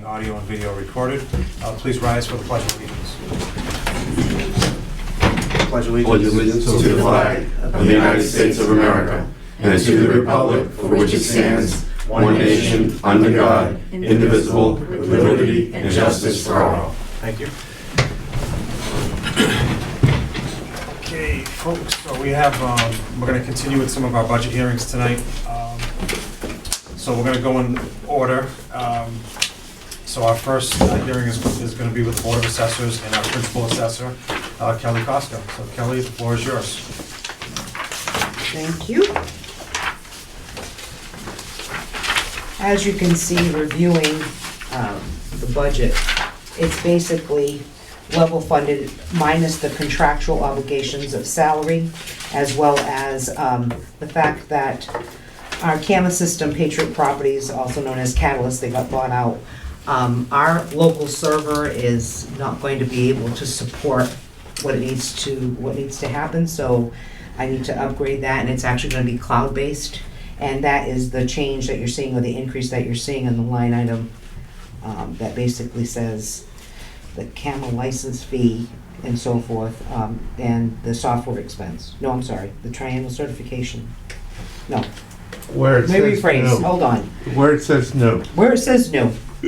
being audio and video recorded. Please rise for the Pledge of Allegiance. Pledge allegiance to the flag of the United States of America and to the republic for which it stands, one nation, under God, indivisible, with liberty and justice for all. Thank you. Okay, folks, so we have, we're going to continue with some of our budget hearings tonight. So we're going to go in order. So our first hearing is going to be with the Board of Assessors and our Principal Assessor, Kelly Costa. So Kelly, the floor is yours. Thank you. As you can see, reviewing the budget, it's basically level funded minus the contractual obligations of salary, as well as the fact that our camera system, Patriot Properties, also known as Catalyst, they got bought out. Our local server is not going to be able to support what needs to happen, so I need to upgrade that, and it's actually going to be cloud-based. And that is the change that you're seeing, or the increase that you're seeing in the line item that basically says the camera license fee and so forth, and the software expense. No, I'm sorry, the triangle certification. No, Where it let me says rephrase, no. hold on. Where it says no. Where it says no. I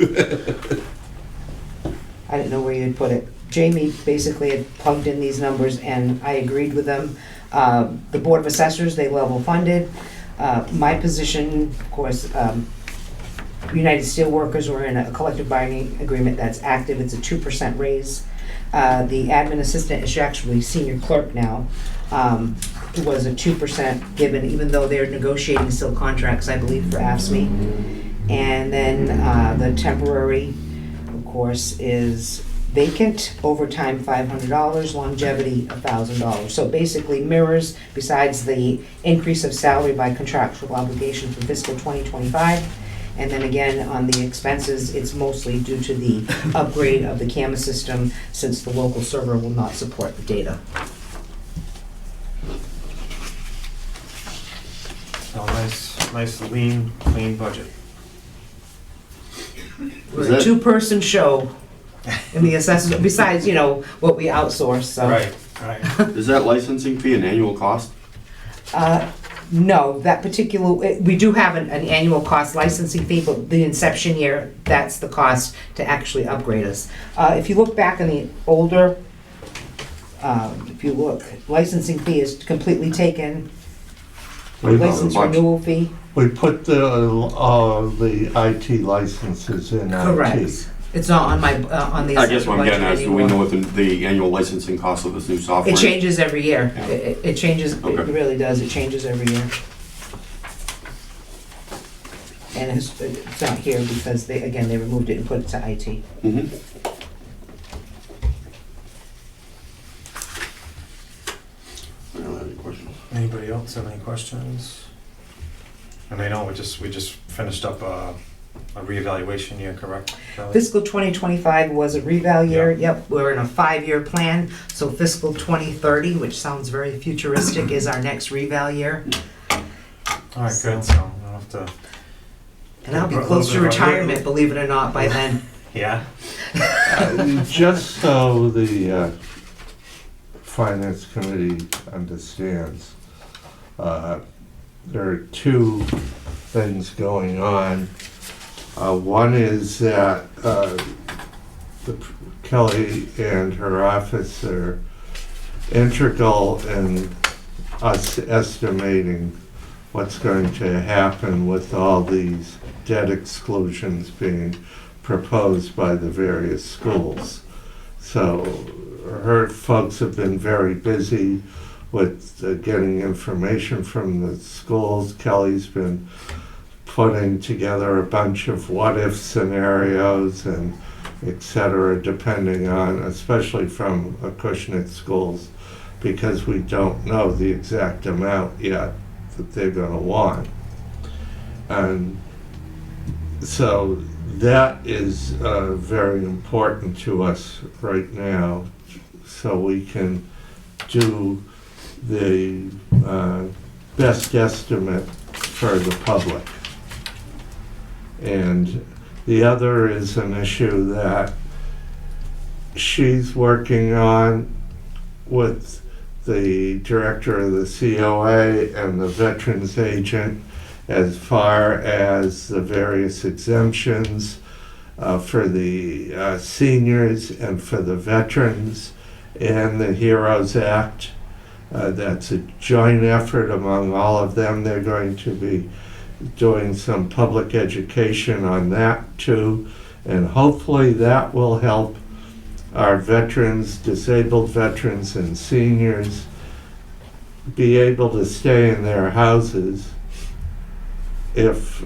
didn't know where you'd put it. Jamie basically had plugged in these numbers and I agreed with them. The Board of Assessors, they level funded. My position, of course, United Steelworkers, we're in a collective bargaining agreement that's active. It's a 2% raise. The admin assistant is actually senior clerk now. It was a 2% given, even though they're negotiating still contracts, I believe, for AFSCME. And then the temporary, of course, is vacant, overtime $500, longevity $1,000. So basically mirrors, besides the increase of salary by contractual obligation for fiscal 2025. And then again, on the expenses, it's mostly due to the upgrade of the camera system, since the local server will not support the data. Oh, nice, lean, clean budget. We're a two-person show in the assessment, besides, what we outsource, so. Right. Is that licensing fee an annual cost? No, that particular, we do have an annual cost licensing fee, but the inception year, that's the cost to actually upgrade us. If you look back in the older, licensing fee is completely taken. License renewal fee. We put the IT licenses in Correct. IT. It's not on my, on the I guess what I'm budget getting at is, do we know anymore. what the annual licensing cost of this new software It is? changes every year. Yeah. It changes, Okay. it really does, it changes every year. And it's not here because they removed it and put it to IT. Mhm. I don't have any questions. Anybody else have any questions? And I know we just finished up a reevaluation year, correct, Kelly? Fiscal 2025 was a reval year. Yep, we're in a 5-year plan. So fiscal 2030, which sounds very futuristic, is our next reval year. All right, good, so I'll have to, And I'll be A little close to bit of a- retirement, believe it or not, by then. yeah? Just so the Finance Committee understands, there are two things going on. One is that Kelly and her office are integral in us estimating what's going to happen with all these debt exclusions being proposed by the various schools. So her folks have been very busy with getting information from the schools. Kelly's been putting together a bunch of what-if scenarios and et cetera, depending on, especially from Acushnet schools, because we don't know the exact amount yet that they're going to want. And so that is very important to us right now, so we can do the best estimate for the public. And The other is an issue that she's working on with the director of the COA and the veterans agent as far as the various exemptions for the seniors and for the veterans and the HEROES Act. That's a joint effort among all of them. They're going to be doing some public education on that too, and hopefully that will help our veterans, disabled veterans and seniors be able to stay in their houses if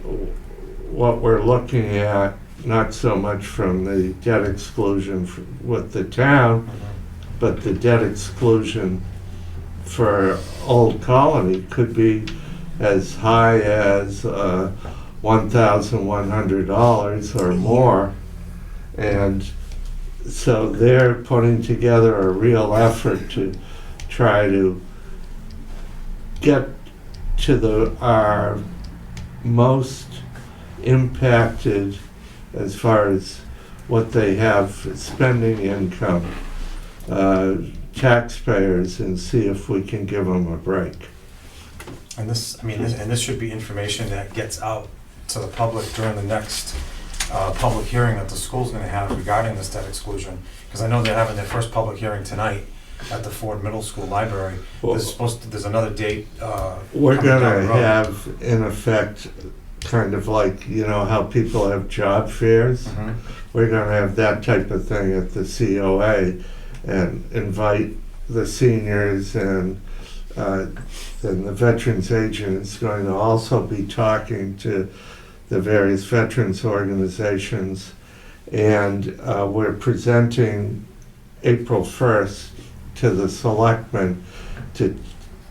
what we're looking at, not so much from the debt exclusion with the town, but the debt exclusion for Old Colony could be as high as $1,100 or more. And so they're putting together a real effort to try to get to our most impacted as far as what they have spending income, taxpayers, and see if we can give them a break. And this should be information that gets out to the public during the next public hearing that the school's gonna have regarding this debt exclusion. Because I know they're having their first public hearing tonight at the Ford Middle School Library. There's another date. We're coming down gonna the road. have, in effect, kind of like, you know, how people have job fairs? Mhm. We're gonna have that type of thing at the COA and invite the seniors, and then the veterans agent is going to also be talking to the various veterans organizations. And we're presenting April 1st to the selectmen to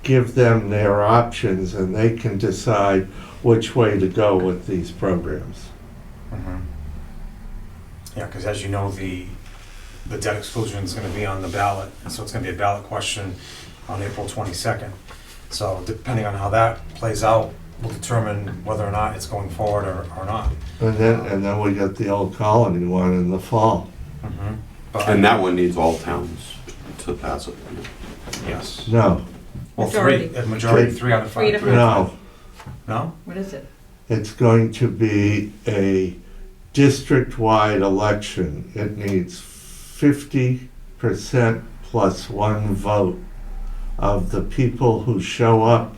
give them their options, and they can decide which way to go with these programs. Mhm. Yeah, because as you know, the debt exclusion is going to be on the ballot, and so it's going to be a ballot question on April 22nd. So depending on how that plays out, will determine whether or not it's going forward or not. And then we got the Old Colony one in the fall. Mhm. But- And that one needs all towns to pass it. Yes. No, Well, Majority. a majority, 3 out of 5. 3 to 5. no, No? What is it? it's going to be a district-wide election. It needs 50% plus one vote of the people who show up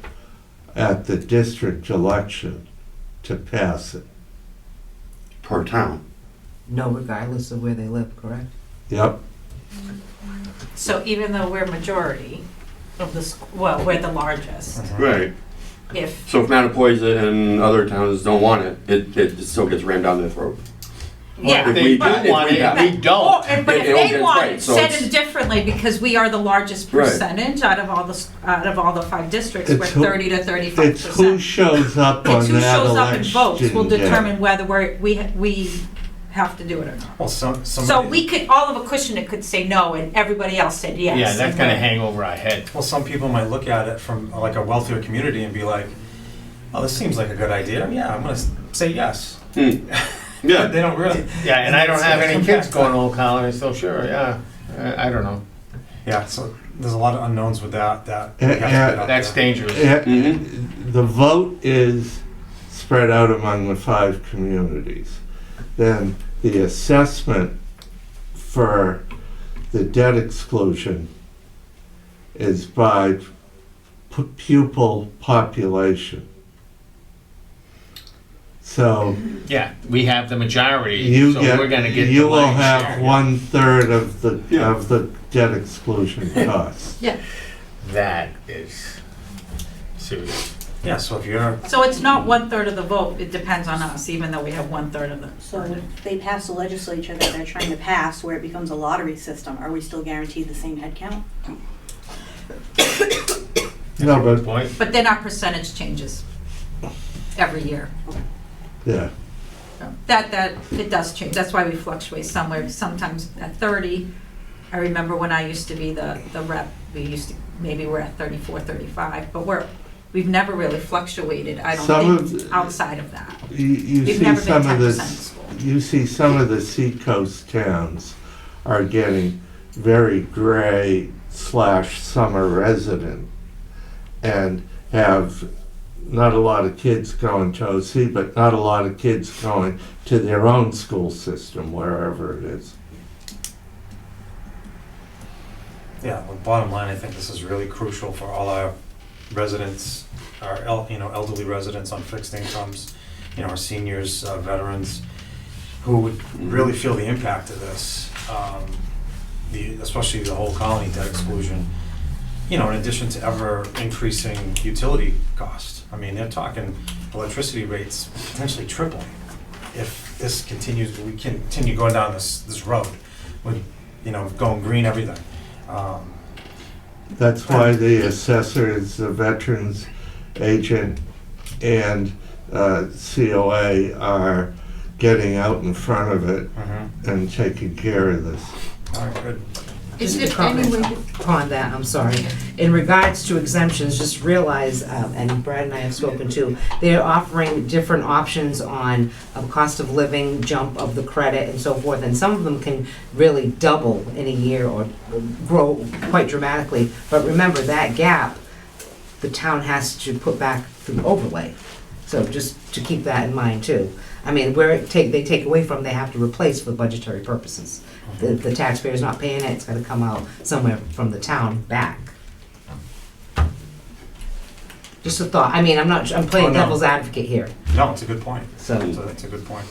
at the district election to pass it. Per town. No, regardless of where they live, correct? Yep, So even though we're majority of the, well, we're the largest, Mhm. Right. if, So if Mattapoisett and other towns don't want it, it still gets rammed down their throat. yeah. If They we do if we want it, have- we don't. But It if all they gets want right, it so set it's- in differently, because we are the largest Right. percentage out of all the 5 districts, we're It's who- 30 to 35%. it's who shows up It's on who that shows up and votes will election day. determine whether we have to do it or not. Well, some. So we could, all of Acushnet could say no, and everybody else said yes. Yeah, that's and gonna we're- hang over our head. Well, some people might look at it from like a wealthier community and be like, "Oh, this seems like a good idea. Yeah, I'm going to say yes." Hmm. But Yeah. they don't really. Yeah, and I don't have any kids Impact. going to Old Colony, so sure, yeah. I don't know. Yeah, so there's a lot of unknowns with that. We have to get out That's there. dangerous. The vote is spread out among the 5 communities. Then the assessment for the debt exclusion is by pupil population. So Yeah, we have the majority, you so we're gonna get the you will lion's have share. 1/3 of the Yeah. of the debt exclusion costs. That is serious. Yeah, so if you're. So it's not 1/3 of the vote, it depends on us, even though we have 1/3 of the. So if they pass the legislature that they're trying to pass, where it becomes a lottery system, are we still guaranteed the same head count? No, Good but point. But they're not percentage changes every year. yeah, That, it does change, that's why we fluctuate somewhere, sometimes at 30. I remember when I used to be the rep, maybe we're at 34, 35, but we've never really fluctuated, I Some don't of think, outside of that. you We've see never been some of 10% this. school. you see some of the seacoast towns are getting very gray / summer resident and have not a lot of kids going to OC, but not a lot of kids going to their own school system, wherever it is. Yeah, well, bottom line, I think this is really crucial for all our residents, our elderly residents on fixed incomes, our seniors, veterans, who would really feel the impact of this, especially the whole colony debt exclusion, in addition to ever increasing utility costs. I mean, they're talking electricity rates potentially tripling if this continues, we continue going down this road with, going green everything. That's why the assessor is the veterans agent and COA are getting out in front of it and taking care of this. All right, good. Is Just there to any way? comment upon that, I'm sorry. In regards to exemptions, just realize, and Brad and I have spoken to, they're offering different options on cost of living, jump of the credit and so forth, and some of them can really double in a year or grow quite dramatically. But remember, that gap, the town has to put back through overlay. So just to keep that in mind too. I mean, where they take away from, they have to replace for budgetary purposes. The taxpayer's not paying it, it's gonna come out somewhere from the town back. Just a thought, I mean, I'm playing Oh, no. devil's advocate here, No, it's a good point. so. It's a good point.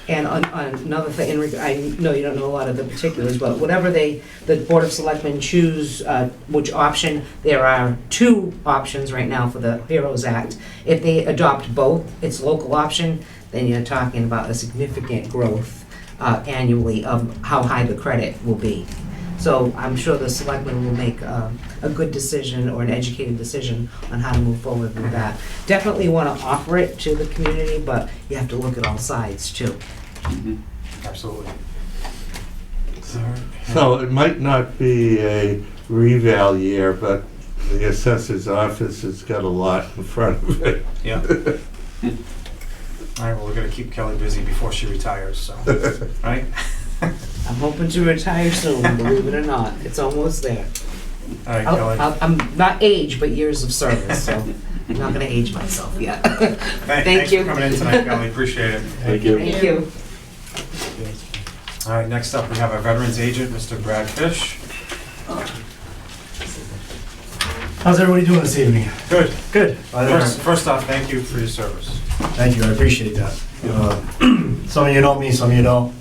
And on another thing, I know you don't know a lot of the particulars, but whatever the Board of Selectmen choose, which option, there are 2 options right now for the HEROES Act. If they adopt both, it's local option, then you're talking about a significant growth annually of how high the credit will be. So I'm sure the selectmen will make a good decision or an educated decision on how to move forward with that. Definitely want to offer it to the community, but you have to look at all sides too. Absolutely. So it might not be a reval year, but the assessor's office has got a lot in front of it. Yeah. All right, well, we're gonna keep Kelly busy before she retires, so, right? I'm hoping to retire soon, believe it or not. It's almost there. All right, Kelly. I'm not age, but years of service, so I'm not gonna age myself yet. Thanks you. for coming in tonight, Kelly, appreciate it. Thank you. Thank you. All right, next up, we have our veterans agent, Mr. Brad Fish. How's everybody doing this evening? Good. Good. First off, thank you for your service. Thank you, I appreciate that. Some of you know me, some of you don't.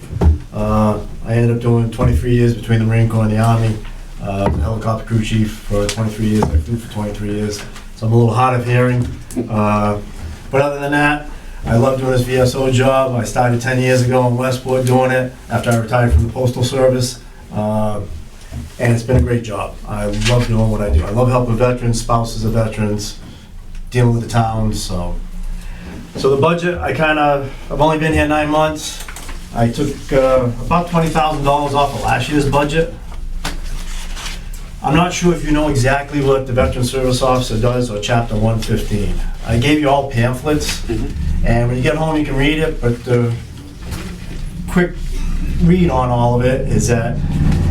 I ended up doing 23 years between the Marine Corps and the Army. I was a helicopter crew chief for 23 years, I flew for 23 years, so I'm a little hard of hearing. But other than that, I love doing this VSO job. I started 10 years ago in Westport doing it after I retired from the Postal Service. And it's been a great job. I love doing what I do. I love helping veterans, spouses of veterans, dealing with the towns, so. So the budget, I've only been here 9 months. I took about $20,000 off of last year's budget. I'm not sure if you know exactly what the Veteran Service Officer does or Chapter 115. I gave you all pamphlets, and when you get home you can read it, but the quick read on all of it is that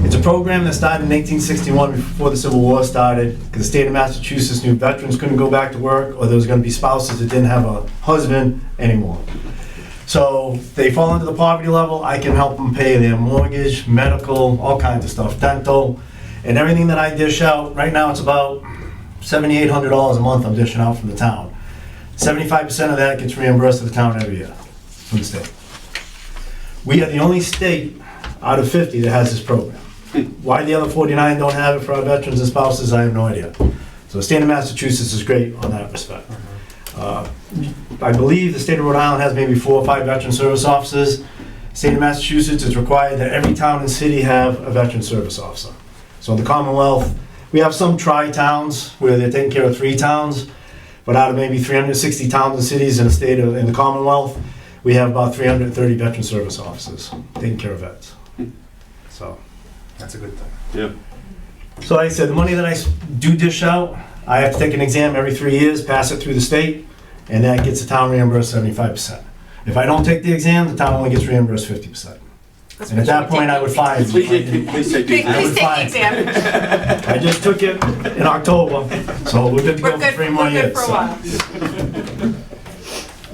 it's a program that started in 1861 before the Civil War started, because the state of Massachusetts knew veterans couldn't go back to work, or there was going to be spouses that didn't have a husband anymore. So they fall into the poverty level, I can help them pay their mortgage, medical, all kinds of stuff, dental, and everything that I dish out. Right now it's about $7,800 a month I'm dishing out from the town. 75% of that gets reimbursed to the town every year from the state. We are the only state out of 50 that has this program. Why the other 49 don't have it for our veterans and spouses, I have no idea. So the state of Massachusetts is great on that respect. I believe the state of Rhode Island has maybe 4 or 5 veteran service officers. State of Massachusetts is required that every town and city have a veteran service officer. So in the Commonwealth, we have some tri-towns where they're taking care of 3 towns, but out of maybe 360 towns and cities in the Commonwealth, we have about 330 veteran service officers taking care of vets. So That's a good thing. Yeah. So like I said, the money that I do dish out, I have to take an exam every 3 years, pass it through the state, and that gets the town reimbursed 75%. If I don't take the exam, the town only gets reimbursed 50%. And at that point, I would find. Please take the Please exam. take the exam. I just took it in October, so we're good to We're go for good, 3 more we're good years. for a so. while.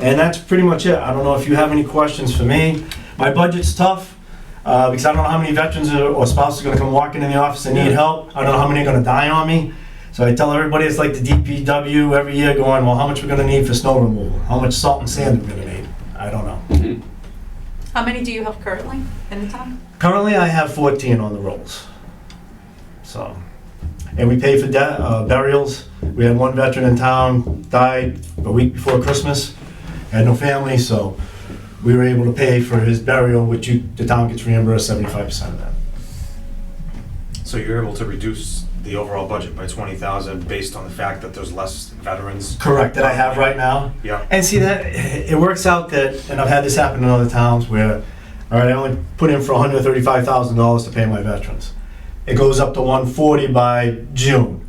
And that's pretty much it. I don't know if you have any questions for me. My budget's tough, because I don't know how many veterans or spouses are gonna come walking in the office and need help. I don't know how many are gonna die on me. So I tell everybody it's like the DPW every year going, well, how much we're gonna need for snow removal? How much salt and sand we're gonna need? I don't know. How many do you have currently in the town? Currently, I have 14 on the rolls. So, and we pay for burials. We had one veteran in town, died a week before Christmas, had no family, so we were able to pay for his burial, which the town gets reimbursed 75% of that. So you're able to reduce the overall budget by 20,000 based on the fact that there's less veterans? Correct, that I have right now. Yeah. And see that, it works out that, and I've had this happen in other towns where, all right, I only put in for $135,000 to pay my veterans. It goes up to 140 by June.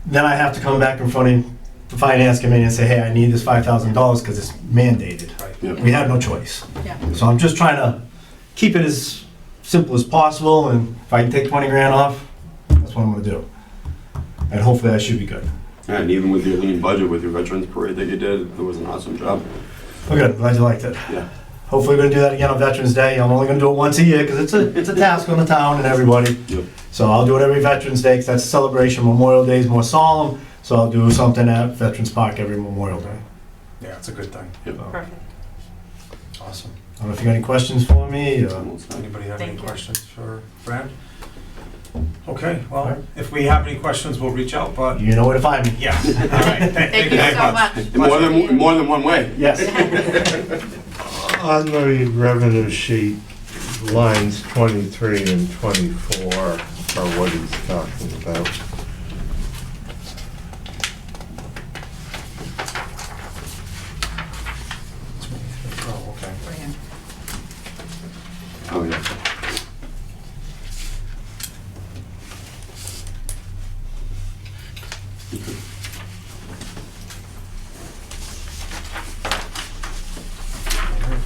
Then I have to come back in front of the finance committee and say, hey, I need this $5,000 because it's mandated. Right. Yep. We have no choice. Yeah. So I'm just trying to keep it as simple as possible, and if I can take 20 grand off, that's what I'm gonna do. And hopefully I should be good. Yeah, and even with your lean budget, with your veterans parade that you did, it was an awesome job. Oh good, glad you liked it. Yeah. Hopefully we're gonna do that again on Veterans Day. I'm only gonna do it once a year, because it's a task on the town and everybody. Yep. So I'll do it every Veterans Day, because that's a celebration. Memorial Day is more solemn, so I'll do something at Veterans Park every Memorial Day. Yeah, it's a good thing. Perfect. Awesome. I don't know if you got any questions for me. Anybody have any Thank you. questions for Brad? Okay, well, Alright. if we have any questions, we'll reach out, but You know where to find me. yes. All right. Thank you very so much. More than one way. Yes. On the revenue sheet, lines 23 and 24 are what he's talking about. Oh, okay. Oh, yeah.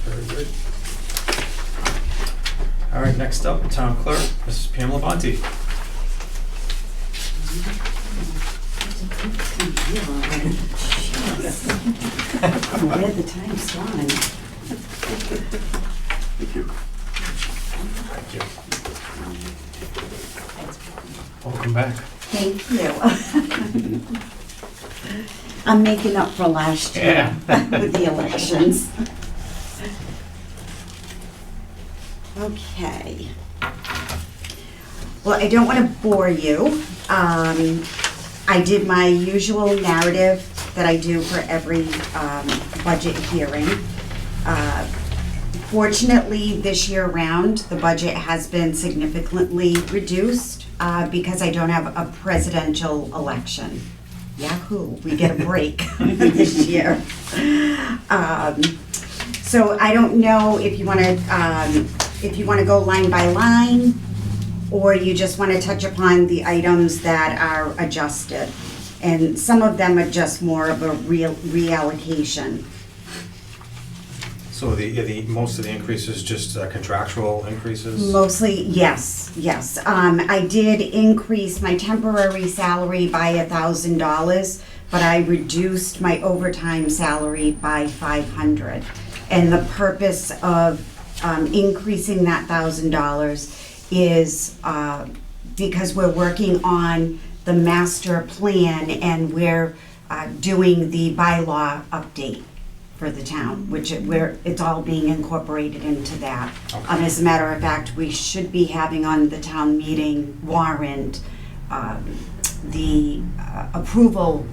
Very good. All right, next up, Town Clerk, Mrs. Pamela Bonte. Where the time's gone. Thank you. Thank you. Welcome back. Thank you. I'm making up for last year with the elections. Okay. Well, I don't want to bore you. I did my usual narrative that I do for every budget hearing. Fortunately, this year round, the budget has been significantly reduced because I don't have a presidential election. Yahoo, we get a break this year. So I don't know if you want to go line by line, or you just want to touch upon the items that are adjusted. And some of them are just more of a reallocation. So most of the increases just contractual increases? Mostly, yes. I did increase my temporary salary by $1,000, but I reduced my overtime salary by $500. And the purpose of increasing that $1,000 is because we're working on the master plan and we're doing the bylaw update for the town, which it's all being incorporated into that. Okay. As a matter of fact, we should be having on the town meeting warrant the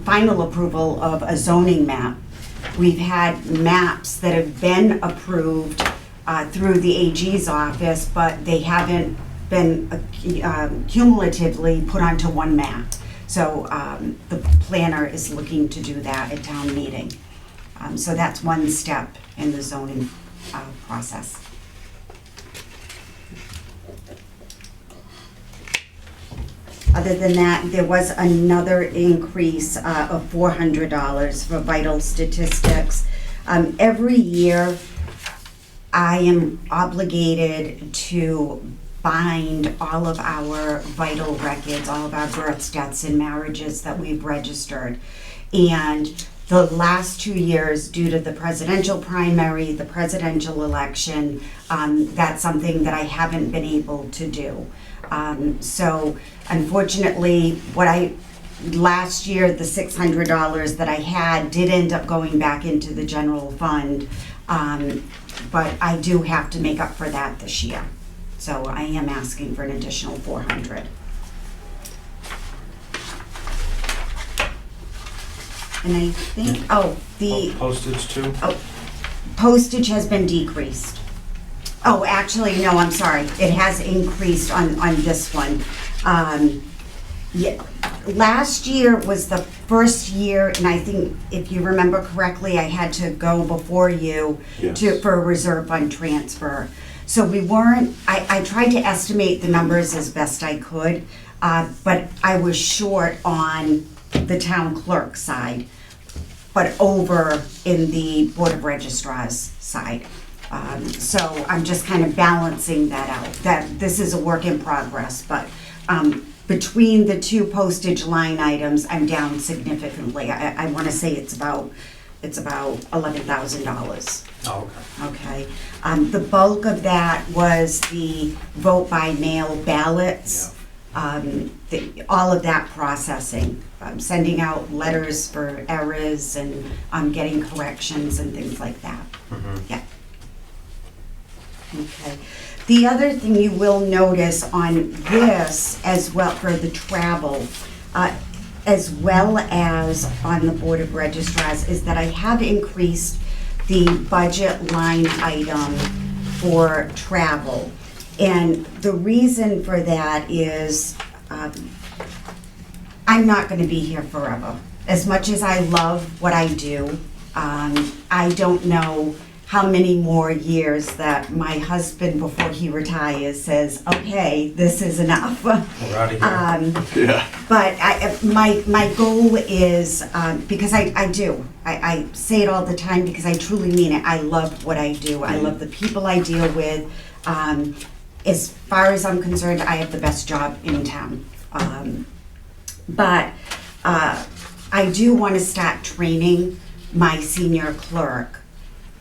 final approval of a zoning map. We've had maps that have been approved through the AG's office, but they haven't been cumulatively put onto one map. So the planner is looking to do that at town meeting. So that's one step in the zoning process. Other than that, there was another increase of $400 for vital statistics. Every year, I am obligated to bind all of our vital records, all of our births, deaths, and marriages that we've registered. And the last 2 years, due to the presidential primary, the presidential election, that's something that I haven't been able to do. So unfortunately, last year, the $600 that I had did end up going back into the general fund, but I do have to make up for that this year. So I am asking for an additional $400. And I think, Postage too? postage has been decreased. Oh, actually, no, I'm sorry. It has increased on this one. Yeah, last year was the first year, and I think if you remember correctly, I had to go before you for a reserve fund transfer. So we weren't, I tried to estimate the numbers as best I could, but I was short on the town clerk side, but over in the Board of Registrars side. So I'm just kind of balancing that out. That this is a work in progress, but between the two postage line items, I'm down significantly. I want to say it's about $11,000. Oh, okay. Okay. The bulk of that was the vote by mail ballots. All of that processing, sending out letters for errors and getting corrections and things like that. Yeah. Okay. The other thing you will notice on this as well for the travel, as well as on the Board of Registrars, is that I have increased the budget line item for travel. And the reason for that is I'm not going to be here forever. As much as I love what I do, I don't know how many more years that my husband, before he retires, says, okay, this is enough. We're out of here. Yeah. But my goal is, because I do, I say it all the time because I truly mean it. I love what I do. I love the people I deal with. As far as I'm concerned, I have the best job in town. But I do want to start training my senior clerk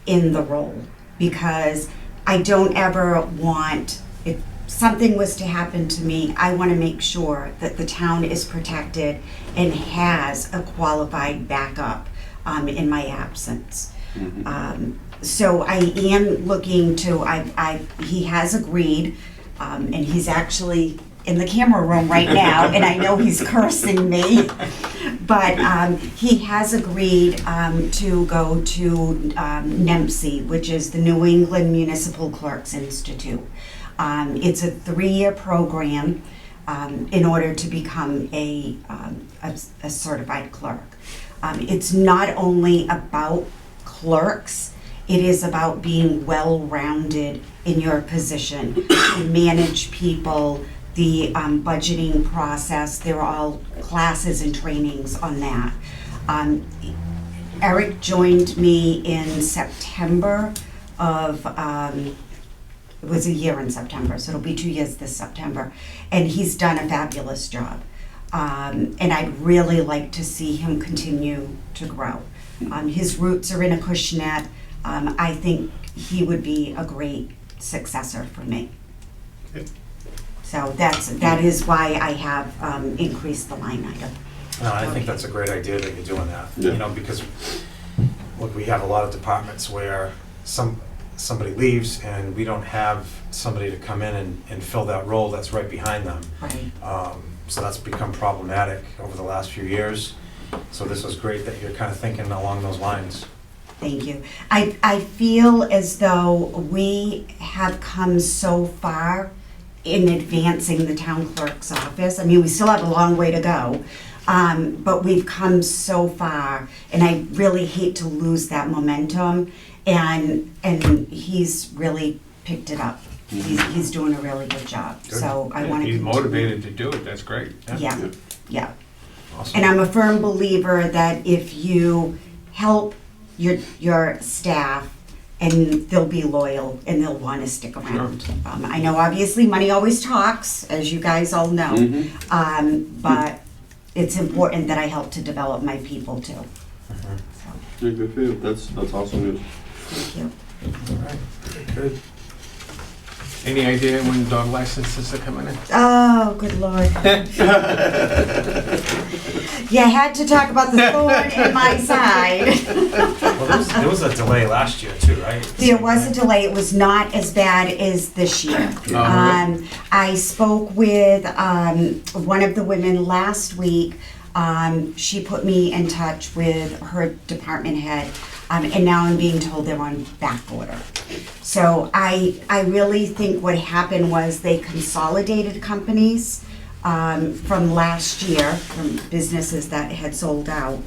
in the role, because I don't ever want, if something was to happen to me, I want to make sure that the town is protected and has a qualified backup in my absence. So I am looking to, he has agreed, and he's actually in the camera room right now, and I know he's cursing me, but he has agreed to go to NEMC, which is the New England Municipal Clerks Institute. It's a 3-year program in order to become a certified clerk. It's not only about clerks, it is about being well-rounded in your position, to manage people, the budgeting process. There are all classes and trainings on that. Eric joined me in September of, it was a year in September, so it'll be 2 years this September, and he's done a fabulous job. And I'd really like to see him continue to grow. His roots are in Acushnet. I think he would be a great successor for me. So that is why I have increased the line item. No, I think that's a great idea that you're doing that. Yeah. You know, because look, we have a lot of departments where somebody leaves and we don't have somebody to come in and fill that role that's right behind them. Right. So that's become problematic over the last few years. So this is great that you're kind of thinking along those lines. Thank you. I feel as though we have come so far in advancing the town clerk's office. I mean, we still have a long way to go, but we've come so far, and I really hate to lose that momentum. And he's really picked it up. He's doing a really good job. Good. So I want to. He's motivated to do it, that's great. Yeah, yeah. Awesome. And I'm a firm believer that if you help your staff and they'll be loyal and they'll want to stick around. I know obviously money always talks, as you guys all know, but it's important that I help to develop my people too. So, Yeah, good for you. That's awesome news. thank you. All right, good. Any idea when dog licenses are coming in? Oh, good Lord. You had to talk about the thorn in my side. Well, there was a delay last year too, right? There was a delay. It was not as bad as this year. I spoke with one of the women last week. She put me in touch with her department head, and now I'm being told they're on back order. So I really think what happened was they consolidated companies from last year, from businesses that had sold out.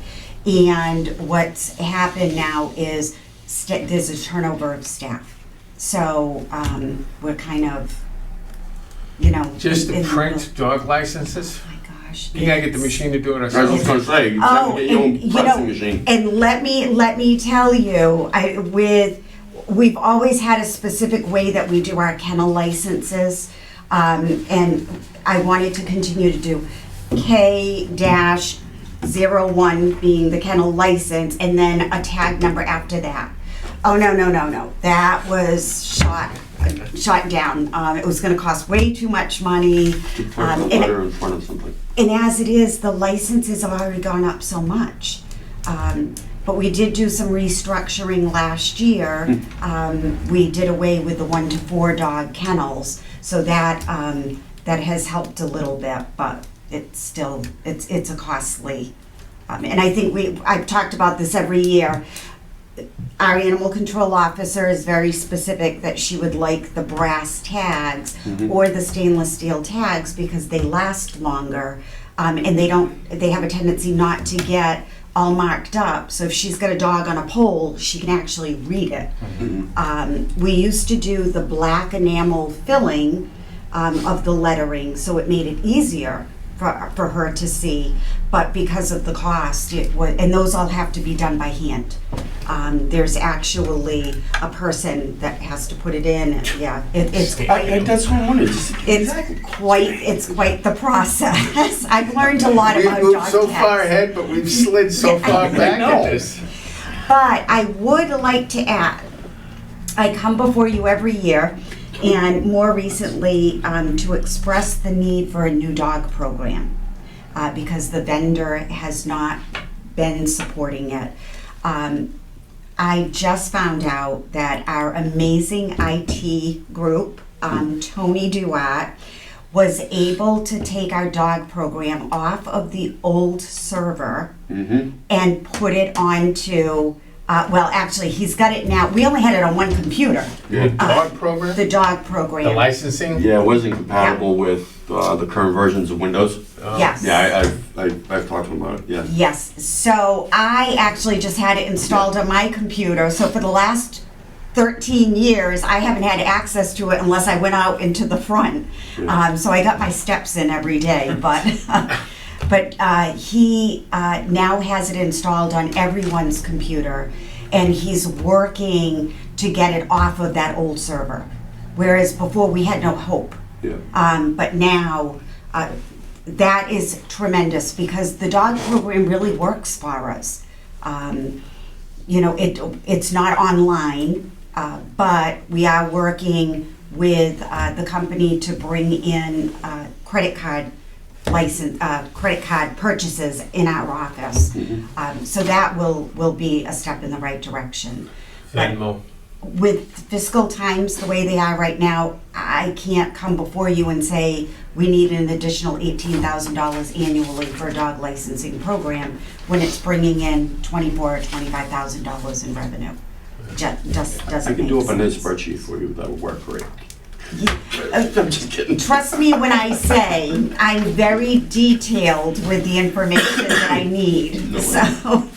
And what's happened now is there's a turnover of staff. So we're kind of, Just to in the print dog licenses? middle. Oh my gosh. You gotta get the machine to do it I was ourselves. just gonna say, you have to get your own pressing machine. And let me tell you, we've always had a specific way that we do our kennel licenses, and I wanted to continue to do K-01 being the kennel license, and then a tag number after that. Oh, no. That was shot down. It was gonna cost way too much money. Put a letter in front of something. And as it is, the licenses have already gone up so much. But we did do some restructuring last year. We did away with the 1 to 4 dog kennels, so that has helped a little bit, but it's still, it's a costly. And I think I've talked about this every year. Our animal control officer is very specific that she would like the brass tags or the stainless steel tags because they last longer, and they have a tendency not to get all marked up. So if she's got a dog on a pole, she can actually read it. We used to do the black enamel filling of the lettering, so it made it easier for her to see, but because of the cost, and those all have to be done by hand. There's actually a person that has to put it in. Yeah, it's quite. That's what I wanted. It's quite the process. I've learned a lot about We've dog moved so tags. far ahead, but we've slid so far back at this. But I would like to add, I come before you every year, and more recently to express the need for a new dog program because the vendor has not been supporting it. I just found out that our amazing IT group, Tony Duat, was able to take our dog program off of the old server and put it onto, well, actually, he's got it now. We only had it on one computer. The dog program? The dog program. The licensing? Yeah, it wasn't compatible with the current versions of Windows. Yes. Yeah, I've talked to him about it, yeah. Yes. So I actually just had it installed on my computer. So for the last 13 years, I haven't had access to it unless I went out into the front. So I got my steps in every day, but he now has it installed on everyone's computer, and he's working to get it off of that old server. Whereas before we had no hope. Yeah. But now that is tremendous because the dog program really works for us. It's not online, but we are working with the company to bring in credit card purchases in our office. So that will be a step in the right direction. Venmo. With fiscal times the way they are right now, I can't come before you and say we need an additional $18,000 annually for a dog licensing program when it's bringing in $24,000 or $25,000 in revenue. Just doesn't make sense. I can do up on this spreadsheet for you, that would work great. I'm just kidding. Trust me when I say I'm very detailed with the information that I need. No way. So,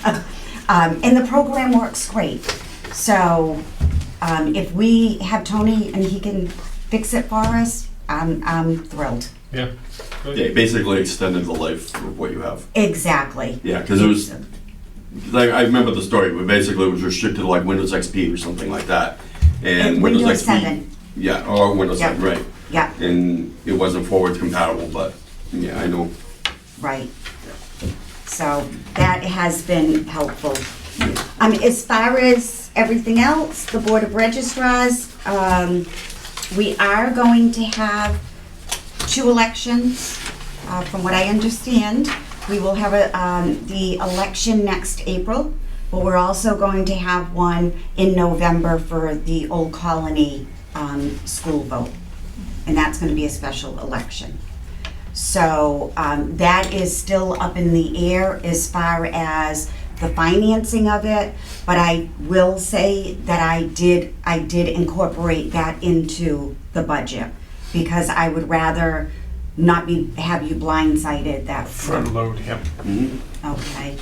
and the program works great. So, if we have Tony and he can fix it for us, I'm thrilled. Yeah. Yeah, basically extended the life of what you have. Exactly. Yeah, because it was like, I remember the story, but basically it was restricted to like Windows XP or something like that. And Windows XP, 7, yeah, or Windows Yeah. 7, right. yeah, And it wasn't forward compatible, but yeah, I know. right. So that has been helpful. As far as everything else, the Board of Registrars, we are going to have 2 elections, from what I understand. We will have the election next April, but we're also going to have one in November for the Old Colony school vote. And that's gonna be a special election. So that is still up in the air as far as the financing of it, but I will say that I did incorporate that into the budget, because I would rather not have you blindsided that. Front load, yep. Okay.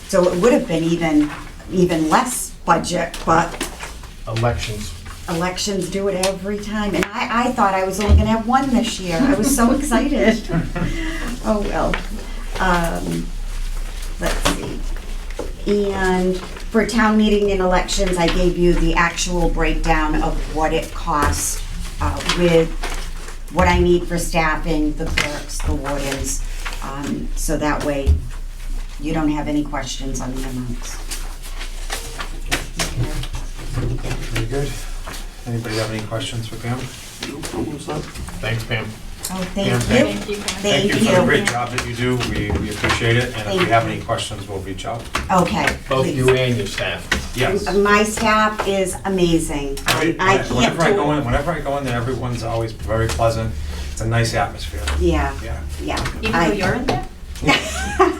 So it would have been even less budget, but Elections. elections do it every time. And I thought I was only gonna have one this year. I was so excited. Oh, well. Let's see. And for town meeting and elections, I gave you the actual breakdown of what it costs with what I need for staffing, the clerks, the wardens. So that way you don't have any questions on the amounts. Very good. Anybody have any questions for Pam? Thanks, Pam. Oh, Pam, thank you. Thank you for the great job that you do. We appreciate it. And if Thank we have you. any questions, we'll reach out. Okay, Both please. you and your staff. Yes. My staff is amazing. I can't Whenever I do go it. in, whenever I go in there, everyone's always very pleasant. It's a nice atmosphere. Yeah, Yeah. yeah. Even though you're in there? Did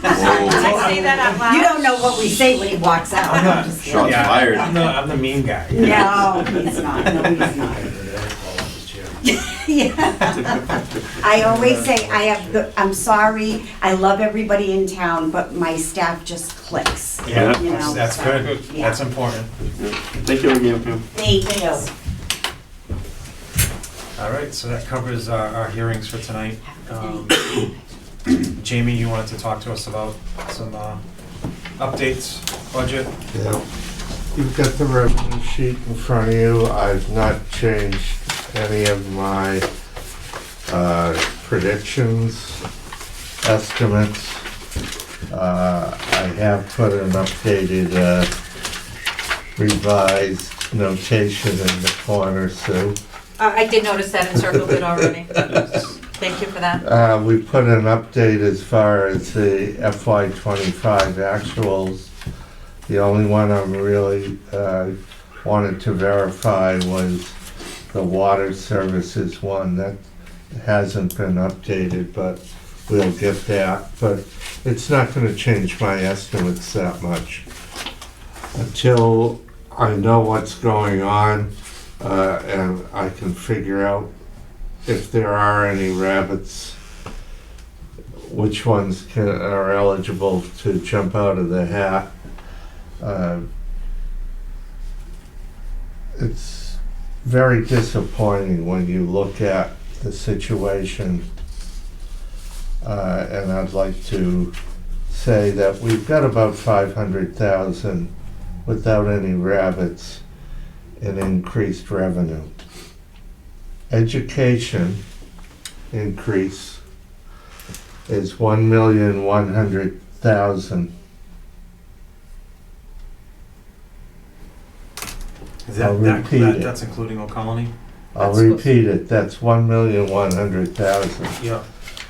Oh, I say that out loud? You don't know what we say when he walks out. I'm not- Just kidding. Shots Yeah, fired. I'm the mean guy. No, he's not. No, he's not. Yeah. I always say I'm sorry, I love everybody in town, but my staff just clicks. Yeah, You know, that's so, good. yeah. That's important. Thank you again, Pam. Thank you. All right, so that covers our hearings for tonight. Jamie, you wanted to talk to us about some updates, budget? Yeah. You've got the revenue sheet in front of you. I've not changed any of my predictions, estimates. I have put an updated revised notation in the corner, Sue. I did notice that and circled it already. Thank you for that. We put an update as far as the FY '25 actuals. The only one I really wanted to verify was the water services one. That hasn't been updated, but we'll get that. But it's not gonna change my estimates that much. Until I know what's going on, and I can figure out if there are any rabbits, which ones are eligible to jump out of the hat. It's very disappointing when you look at the situation, and I'd like to say that we've got about 500,000 without any rabbits in increased revenue. Education increase is 1,100,000. Is I'll repeat it. That's including Old Colony? I'll That's repeat it, that's 1,100,000. Yeah.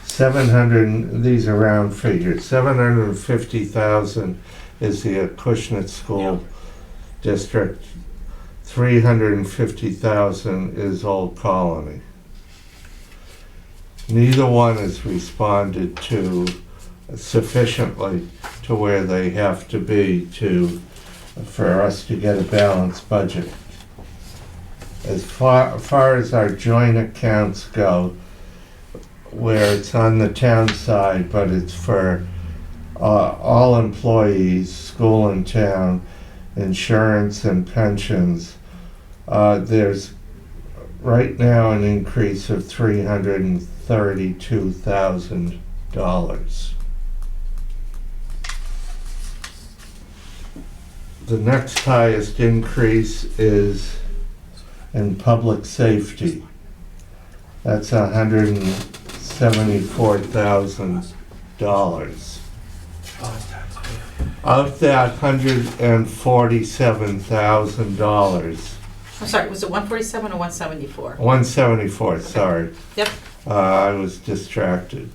700, these are round figures, 750,000 is the Acushnet School District. 350,000 is Old Colony. Neither one has responded to sufficiently to where they have to be for us to get a balanced budget. As far as our joint accounts go, where it's on the town side, but it's for all employees, school and town, insurance and pensions, there's right now an increase of $332,000. The next highest increase is in public safety. That's $174,000. Of that $147,000, I'm sorry, was it 147 or 174? 174, sorry. Yep. I was distracted.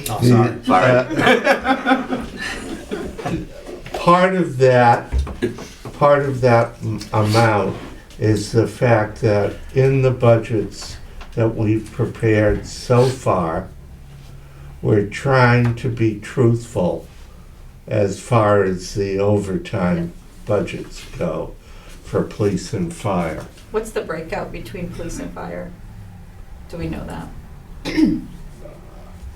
Oh, sorry. Part of that amount is the fact that in the budgets that we've prepared so far, we're trying to be truthful as far as the overtime budgets go for police and fire. What's the breakout between police and fire? Do we know that?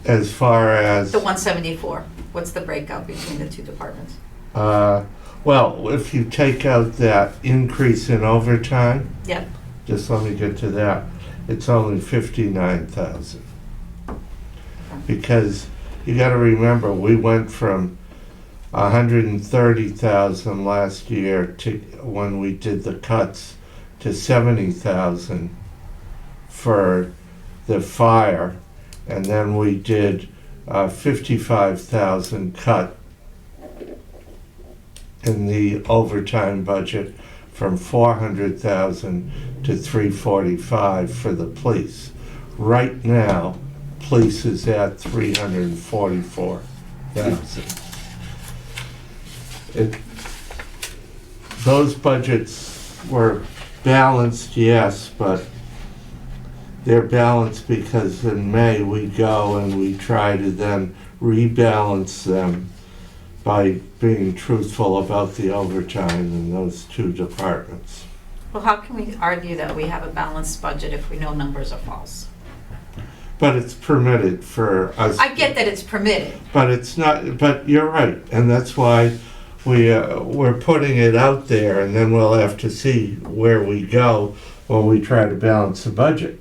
As far as, The 174, what's the breakout between the two departments? well, if you take out that increase in overtime, Yep. just let me get to that, it's only 59,000. Because you gotta remember, we went from 130,000 last year to, when we did the cuts, to 70,000 for the fire, and then we did 55,000 cut in the overtime budget from 400,000 to 345 for the police. Right now, police is at 344,000. Those budgets were balanced, yes, but they're balanced because in May we go and we try to then rebalance them by being truthful about the overtime in those two departments. Well, how can we argue that we have a balanced budget if we know numbers are false? But it's permitted for us. I get that it's permitted. But it's not, but you're right, and that's why we're putting it out there, and then we'll have to see where we go when we try to balance the budget.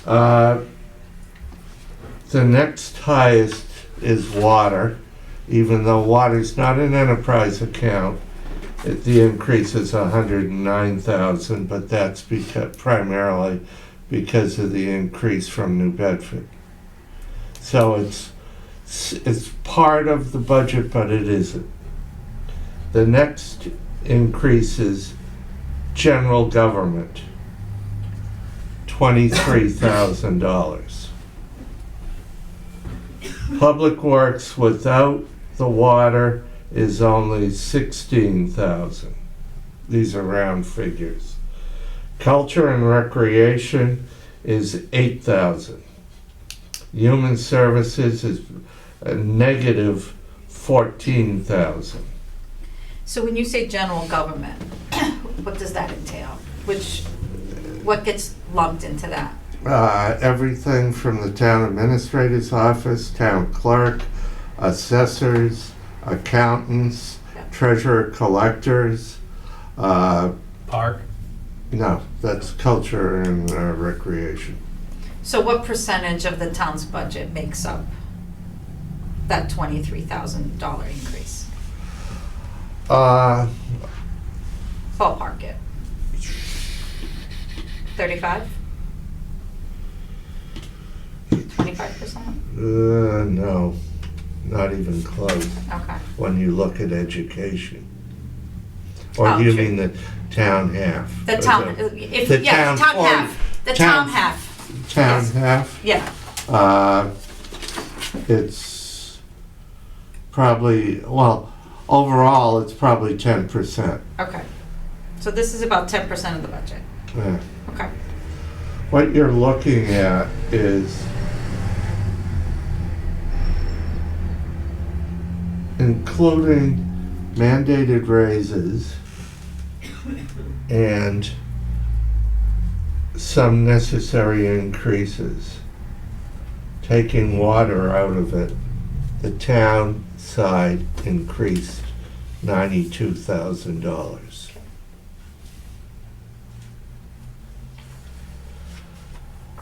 The next highest is water, even though water's not an enterprise account. The increase is 109,000, but that's primarily because of the increase from New Bedford. So it's part of the budget, but it isn't. The next increase is general government, $23,000. Public Works without the water is only 16,000. These are round figures. Culture and Recreation is 8,000. Human Services is a negative 14,000. So when you say general government, what does that entail? What gets lumped into that? Everything from the town administrator's office, town clerk, assessors, accountants, treasurer collectors. Park? No, that's culture and recreation. So what percentage of the town's budget makes up that $23,000 increase? Ballpark it. 35? 25%? No, not even close, Okay. when you look at education. Or Oh, you true. mean the town half? The Or town, the town town half. The town town- half, Town yes. half? yeah. It's probably, well, overall, it's probably 10%. Okay. So this is about 10% of the budget. Yeah. Okay. What you're looking at is including mandated raises and some necessary increases. Taking water out of it, the town side increased $92,000.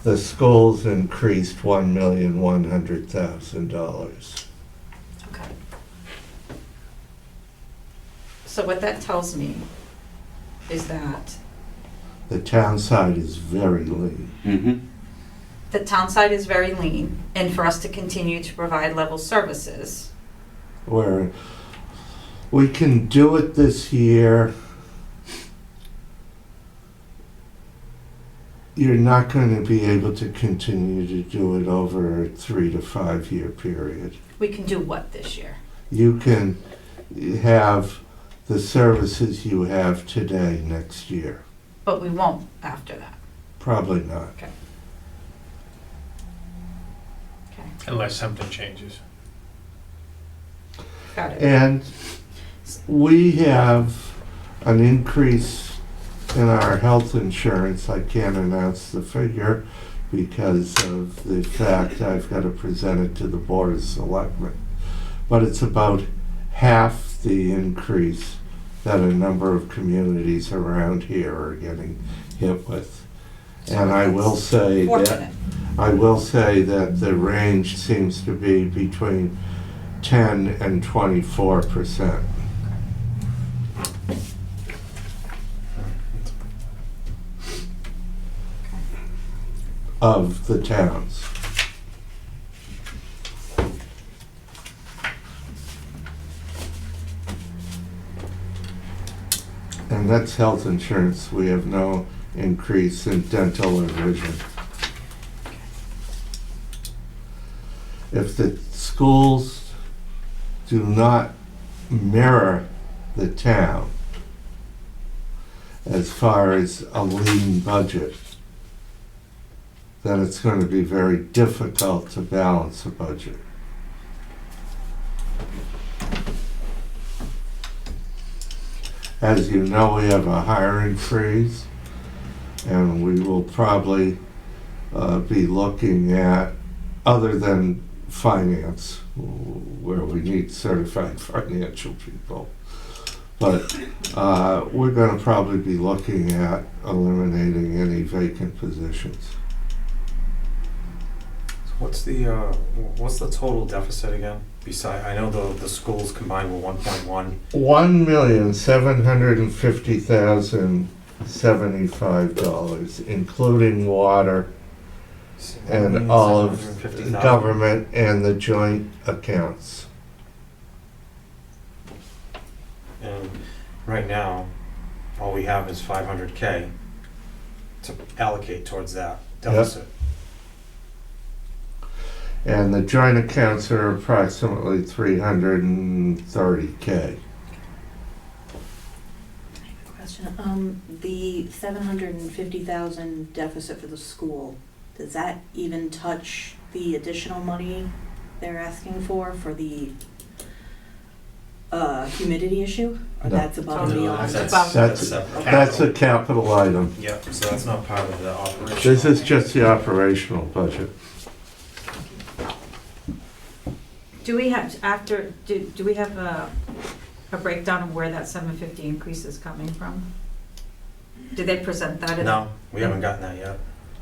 The schools increased $1,100,000. Okay. So what that tells me is that The town side is very lean. Mm-hmm. the town side is very lean, and for us to continue to provide level services, Where we can do it this year. You're not going to be able to continue to do it over a 3 to 5 year period. we can do what this year? You can have the services you have today next year. But we won't after that. Probably not. Okay. Unless something changes. Got it. And we have an increase in our health insurance. I can't announce the figure because of the fact I've got to present it to the Board of Selectmen. But it's about half the increase that a number of communities around here are getting hit with. And I will say Fortunate. that the range seems to be between 10 and 24%. Of the towns. And that's health insurance. We have no increase in dental or vision. If the schools do not mirror the town as far as a lean budget, then it's going to be very difficult to balance a budget. As you know, we have a hiring freeze, and we will probably be looking at, other than finance, where we need certified financial people, but we're going to probably be looking at eliminating any vacant positions. What's the total deficit again? I know the schools combined were 1.1. $1,750,075, including water and all of the government and the joint accounts. And right now, all we have is 500K to allocate towards that deficit. And the joint accounts are approximately 330K. Question, the 750,000 deficit for the school, does that even touch the additional money they're asking for the humidity issue? Or No. that's above and beyond? That's a capital item. Yep, so that's not part of the operation. This is just the operational budget. Do we have, do we have a breakdown of where that 750 increase is coming from? Did they present that? No, we haven't gotten that yet.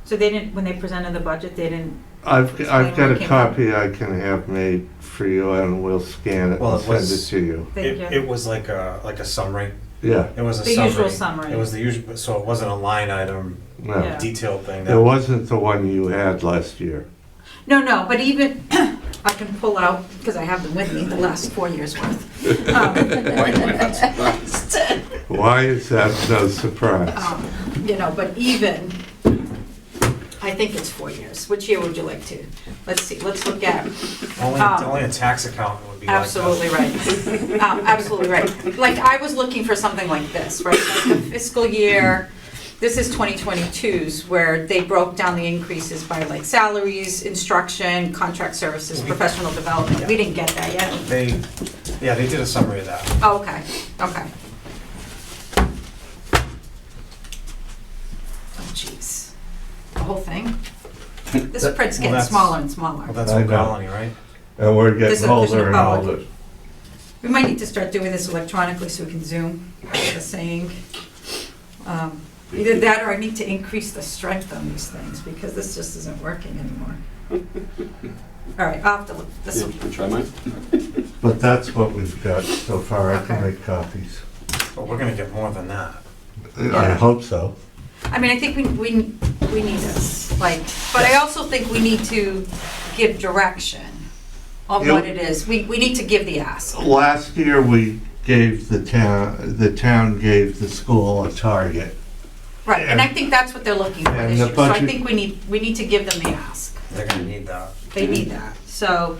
So they didn't, when they presented the budget, they didn't, I've Explain got where it a came copy I can have made for you, and we'll scan it Well, and it send was- it to you. thank you. It was like a summary. Yeah, It was a The summary. usual summary. It was the usual, so it wasn't a line item no. Yeah. detailed thing. It wasn't the one you had last year. No, but even, I can pull out, because I have them with me, the last 4 years' worth. Why is that no surprise? But even, I think it's 4 years. Which year would you like to? Let's see, let's look at, Only a tax accountant would be like that. absolutely right. Absolutely right. Like, I was looking for something like this, right? Like the fiscal year, this is 2022's, where they broke down the increases by like salaries, instruction, contract services, professional development. We didn't get that yet. They did a summary of that. Oh, okay. Oh, jeez. The whole thing? This print's getting that's- smaller and smaller. Well, that's I Old know. Colony, right? And we're This is getting older Acushnet and Public. older. We might need to start doing this electronically so we can zoom, the saying. Either that or I need to increase the strength on these things because this just isn't working anymore. All right, I'll have to look. This will, Try mine. But that's what we've got so far. I can Okay. make copies. But we're gonna get more than that. I hope so. I mean, I think we need this, like, but I also think we need to give direction on what it is. We need to give the ask. Last year, we gave the town gave the school a target. Right, and I think that's what they're looking for And this the year. So I budget- think we need to give them the ask. They're gonna need that. They need that. So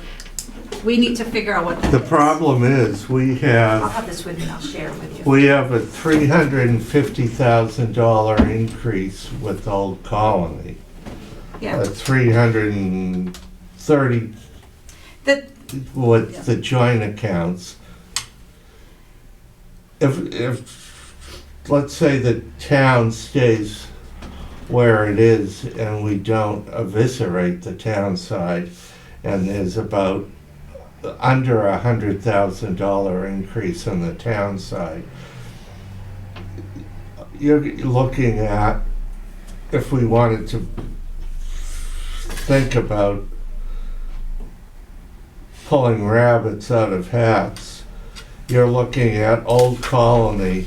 we need to figure out what that is. The problem is, we I'll have, have this with me and I'll share it with you. we have a $350,000 increase with Old Colony. Yeah. 330 That, with the joint accounts. If, let's say the town stays where it is and we don't eviscerate the town side, and there's about under $100,000 increase on the town side, you're looking at, if we wanted to think about pulling rabbits out of hats, you're looking at Old Colony,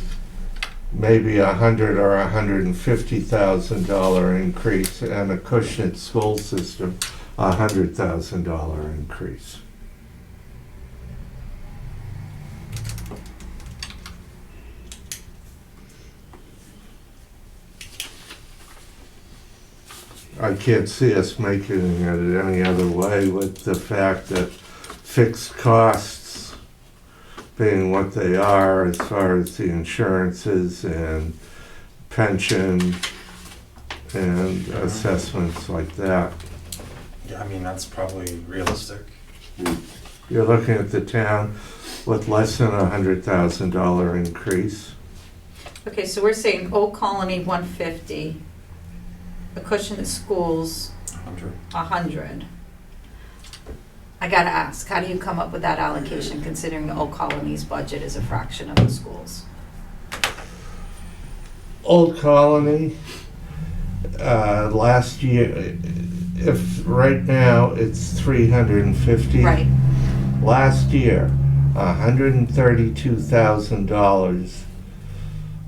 maybe $100,000 or $150,000 increase, and Acushnet school system, $100,000 increase. I can't see us making it any other way with the fact that fixed costs being what they are as far as the insurances and pension and assessments like that. Yeah, I mean, that's probably realistic. You're looking at the town with less than $100,000 increase. okay, so we're saying Old Colony 150, Acushnet schools 100. 100. I gotta ask, how do you come up with that allocation considering the Old Colony's budget is a fraction of the schools? Old Colony, last year, if right now it's 350. Right, Last year, $132,000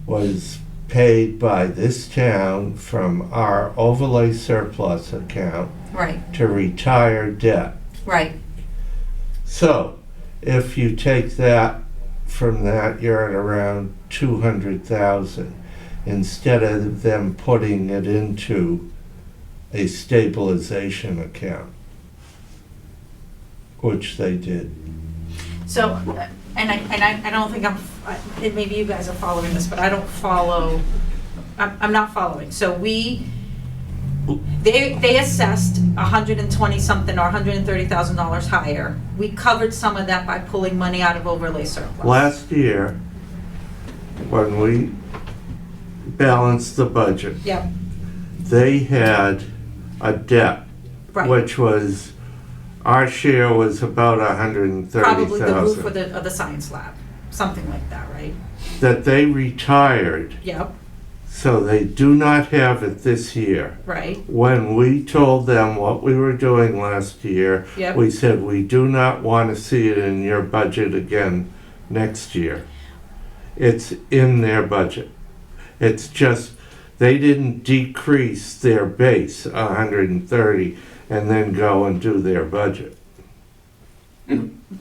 was paid by this town from our overlay surplus account right, to retire debt. right. So, if you take that from that, you're at around 200,000, instead of them putting it into a stabilization account, which they did. So, and I don't think maybe you guys are following this, but I don't follow, I'm not following. So they assessed 120 something or $130,000 higher. We covered some of that by pulling money out of overlay surplus. Last year, when we balanced the budget, Yep, they had a debt, right. which was, our share was about Probably the roof of 130,000, the science lab, something like that, right? that they retired, Yep, so they do not have it this year. right, When we told them what we were doing last year, yep. we said, we do not want to see it in your budget again next year. It's in their budget. It's just, they didn't decrease their base 130 and then go and do their budget.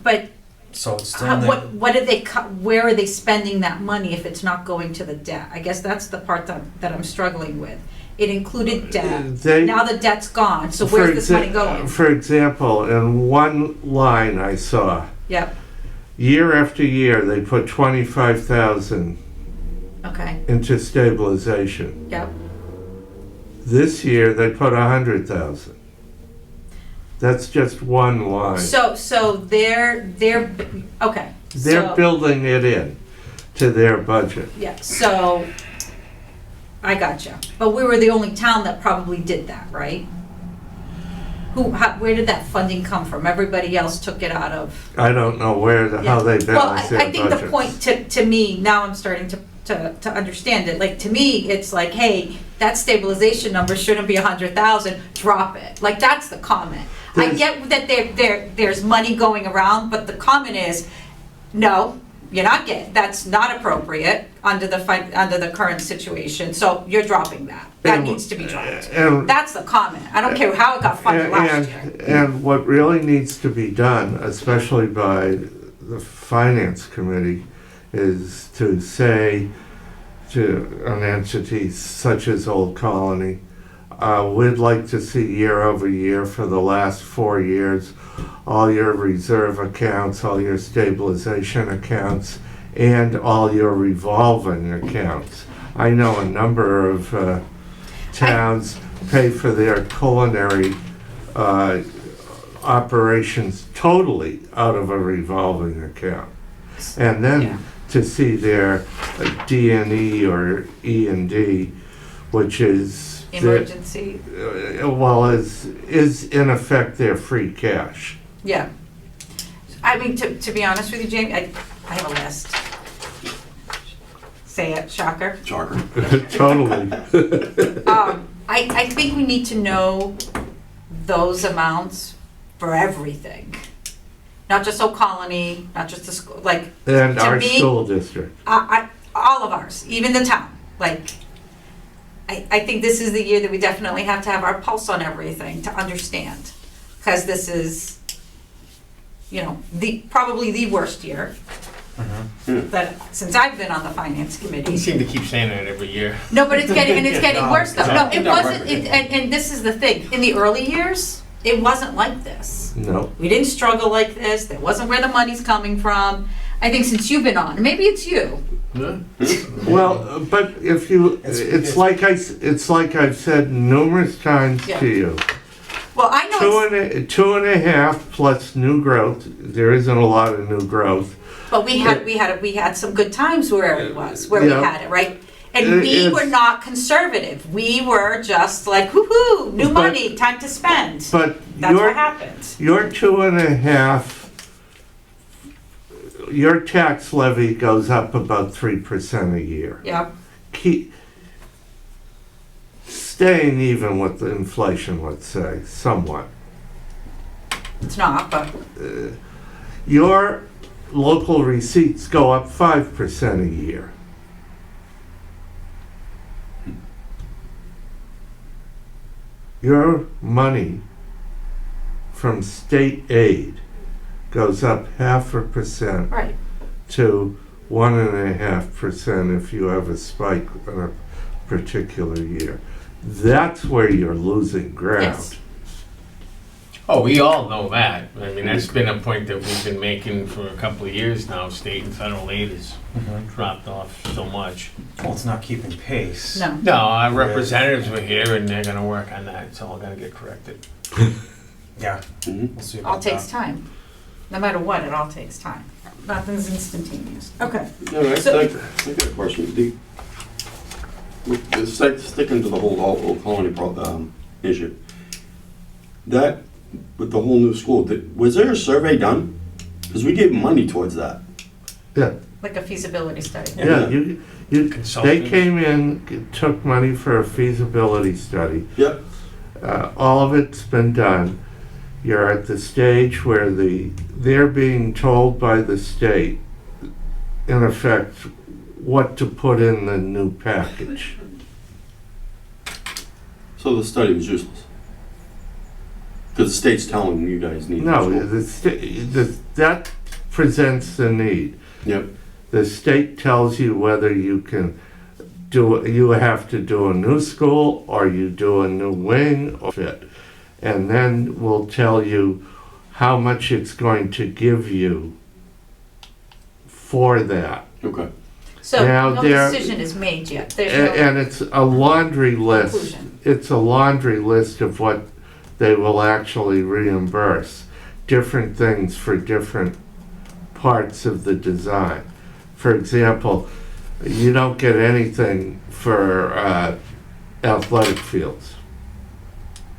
But So it's still in there. what did they cut, where are they spending that money if it's not going to the debt? I guess that's the part that I'm struggling with. It included debt, They- now the debt's gone, so where's this money going? For example, in one line I saw, Yep, year after year, they put 25,000 okay, into stabilization. yep. This year, they put 100,000. That's just one line. So they're, okay. They're so- building it in to their budget. Yeah, so, I gotcha. But we were the only town that probably did that, right? Where did that funding come from? Everybody else took it out of? I don't know how they Well, balance their I think the budgets. point to me, now I'm starting to understand it, like, to me, it's like, hey, that stabilization number shouldn't be 100,000, drop it. Like, that's the comment. I There's- get that there's money going around, but the comment is, no, you're not getting, that's not appropriate under the current situation, so you're dropping that. That And- needs to be dropped. and- That's the comment. I don't care how it got funded last year. And what really needs to be done, especially by the finance committee, is to say to an entity such as Old Colony, we'd like to see year over year for the last 4 years, all your reserve accounts, all your stabilization accounts, and all your revolving accounts. I know a number of towns pay for their culinary operations totally out of a revolving account. And Yeah. then to see their D&E or E&D, which is Emergency, well, is in effect their free cash. yeah. I mean, to be honest with you, Jamie, I have a list. Say it, shocker. Shocker. Totally. I think we need to know those amounts for everything. Not just Old Colony, not just the school, like, And To our me- school district. all of ours, even the town. Like, I think this is the year that we definitely have to have our pulse on everything to understand. Because this is, probably the worst year that, since I've been on the finance You committee. seem to keep saying that every year. No, but it's getting worse though. No, it No, wasn't, right. and this is the thing, in the early years, it wasn't like this. No. We didn't struggle like this, that wasn't where the money's coming from. I think since you've been on, maybe it's you. Well, but if you, it's like I've said numerous times Yeah. to you. Well, I know it's, 2.5 plus new growth. There isn't a lot of new growth. but we had some good times where it was, where we Yeah. had it, right? And we It's- were not conservative. We were just like, whoo-hoo, new But- money, time to spend. But That's what happened. your 2.5, your tax levy goes up about 3% a year. Yep, Keep staying even with the inflation, let's say, somewhat. it's not, but, Your local receipts go up 5% a year. Your money from state aid goes up 0.5% right. to 1.5% if you have a spike in a particular year. That's where you're losing ground. Yes. Oh, we all know that. I mean, that's been a point that we've been making for a couple of years now. State and federal aid has dropped off so much. Well, it's not keeping pace. No. No, our representatives were here and they're gonna work on that. It's all gonna get corrected. Yeah, Mhm. we'll see All about takes that. time. No matter what, it all takes time. Nothing's instantaneous. Okay. Yeah, I So- got a question. Sticking to the whole Old Colony issue, that, with the whole new school, was there a survey done? Because we gave money towards that. Yeah, Like a feasibility study. yeah, they Consultants. came in, took money for a feasibility study. Yep. All of it's been done. You're at the stage where they're being told by the state, in effect, what to put in the new package. So the study was useless? Because the state's telling you guys need. No, the school. that presents the need. Yep. The state tells you whether you can you have to do a new school or you do a new wing or fit. And then we'll tell you how much it's going to give you for that. Okay. So Now, no there- decision is made yet. There's And it's a laundry list. conclusion. It's a laundry list of what they will actually reimburse. Different things for different parts of the design. For example, you don't get anything for athletic fields.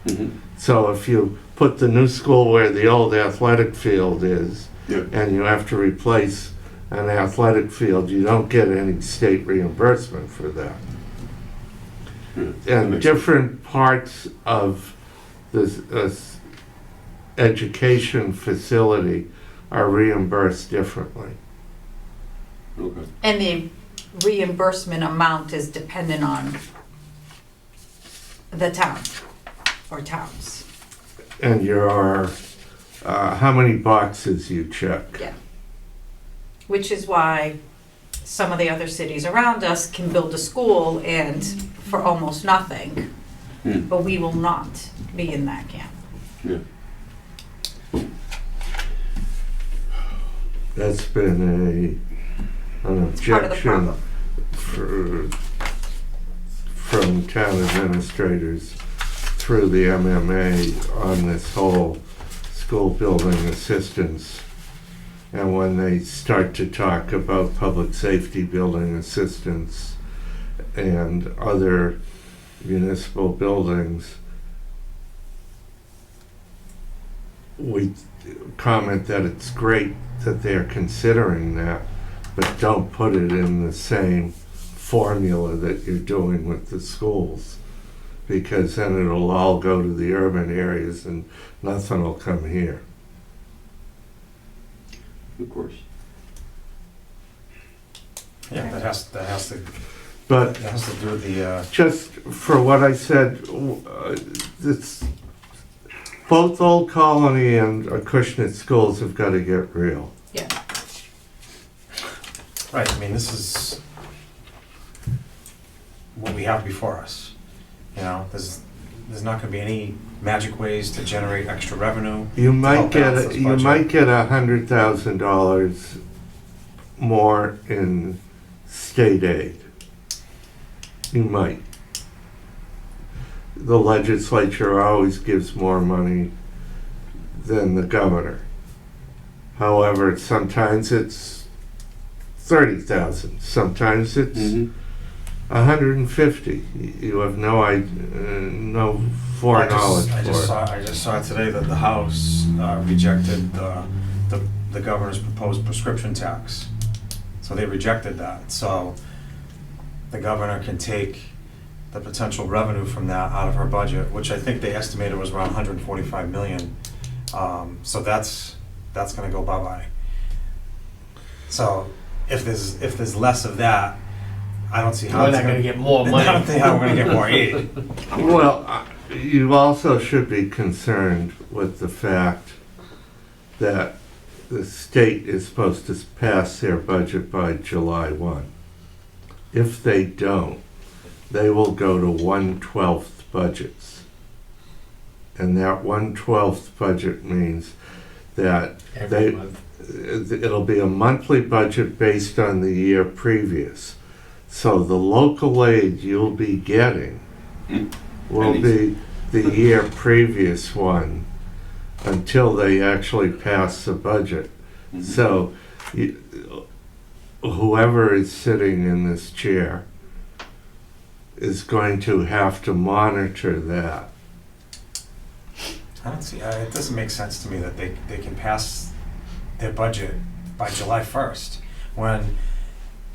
Mhm. So if you put the new school where the old athletic field is, Yep. and you have to replace an athletic field, you don't get any state reimbursement for that. Yeah, that And makes sense. different parts of this education facility are reimbursed differently. Okay. And the reimbursement amount is dependent on the town or towns. And your, how many boxes you check? Yeah. Which is why some of the other cities around us can build a school and for almost nothing, Hmm. but we will not be in that camp. Yeah. That's been an It's part of the objection problem. from town administrators through the MMA on this whole school building assistance. And when they start to talk about public safety building assistance and other municipal buildings, we comment that it's great that they're considering that, but don't put it in the same formula that you're doing with the schools, because then it'll all go to the urban areas and nothing will come here. Of course. Yeah, that has to But do with the, just for what I said, it's, both Old Colony and Acushnet schools have got to get real. Yeah. right, I mean, this is what we have before us. You know, there's not gonna be any magic ways to generate extra revenue. You might help balance get, this you budget. might get $100,000 more in state aid. You might. The legislature always gives more money than the governor. However, sometimes it's 30,000, sometimes it's Mm-hmm. 150. You have no no foreknowledge I for it. I just saw today that the House rejected the governor's proposed prescription tax. So they rejected that. So the governor can take the potential revenue from that out of her budget, which I think they estimated was around 145 million. So that's gonna go bye-bye. So if there's less of that, I don't see how We're it's not gonna get more I money. don't think how we're gonna get more aid. Well, you also should be concerned with the fact that the state is supposed to pass their budget by July 1. If they don't, they will go to 1/12 budgets. And that 1/12 budget means that Every they, month. it'll be a monthly budget based on the year previous. So the local aid you'll be getting will be the year previous one until they actually pass the budget. Mm-hmm. So whoever is sitting in this chair is going to have to monitor that. I don't see, it doesn't make sense to me that they can pass their budget by July 1st, when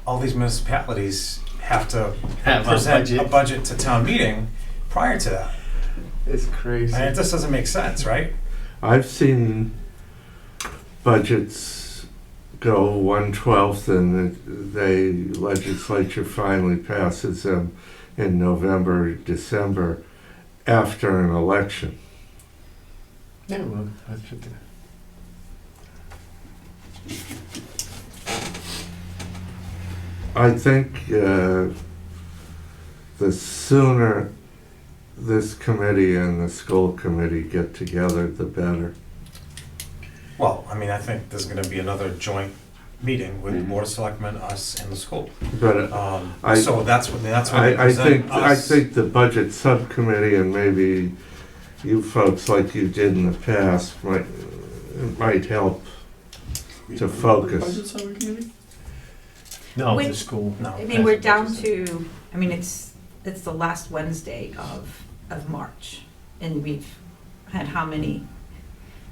all these municipalities have to Have a present budget. a budget to town meeting prior to that. It's crazy. And it just doesn't make sense, right? I've seen budgets go 1/12 and the legislature finally passes them in November, December after an election. Yeah, well, that's what I think the sooner this committee and the school committee get together, the better. Well, I mean, I think there's gonna be another joint meeting with the Board of Selectmen, us, and the school. But So that's when they I present us. think the budget subcommittee and maybe you folks, like you did in the past, might help to focus. Budget subcommittee? No, Wait. the school. No, I mean, we're down to, I mean, it's the last Wednesday of March, and we've had how many,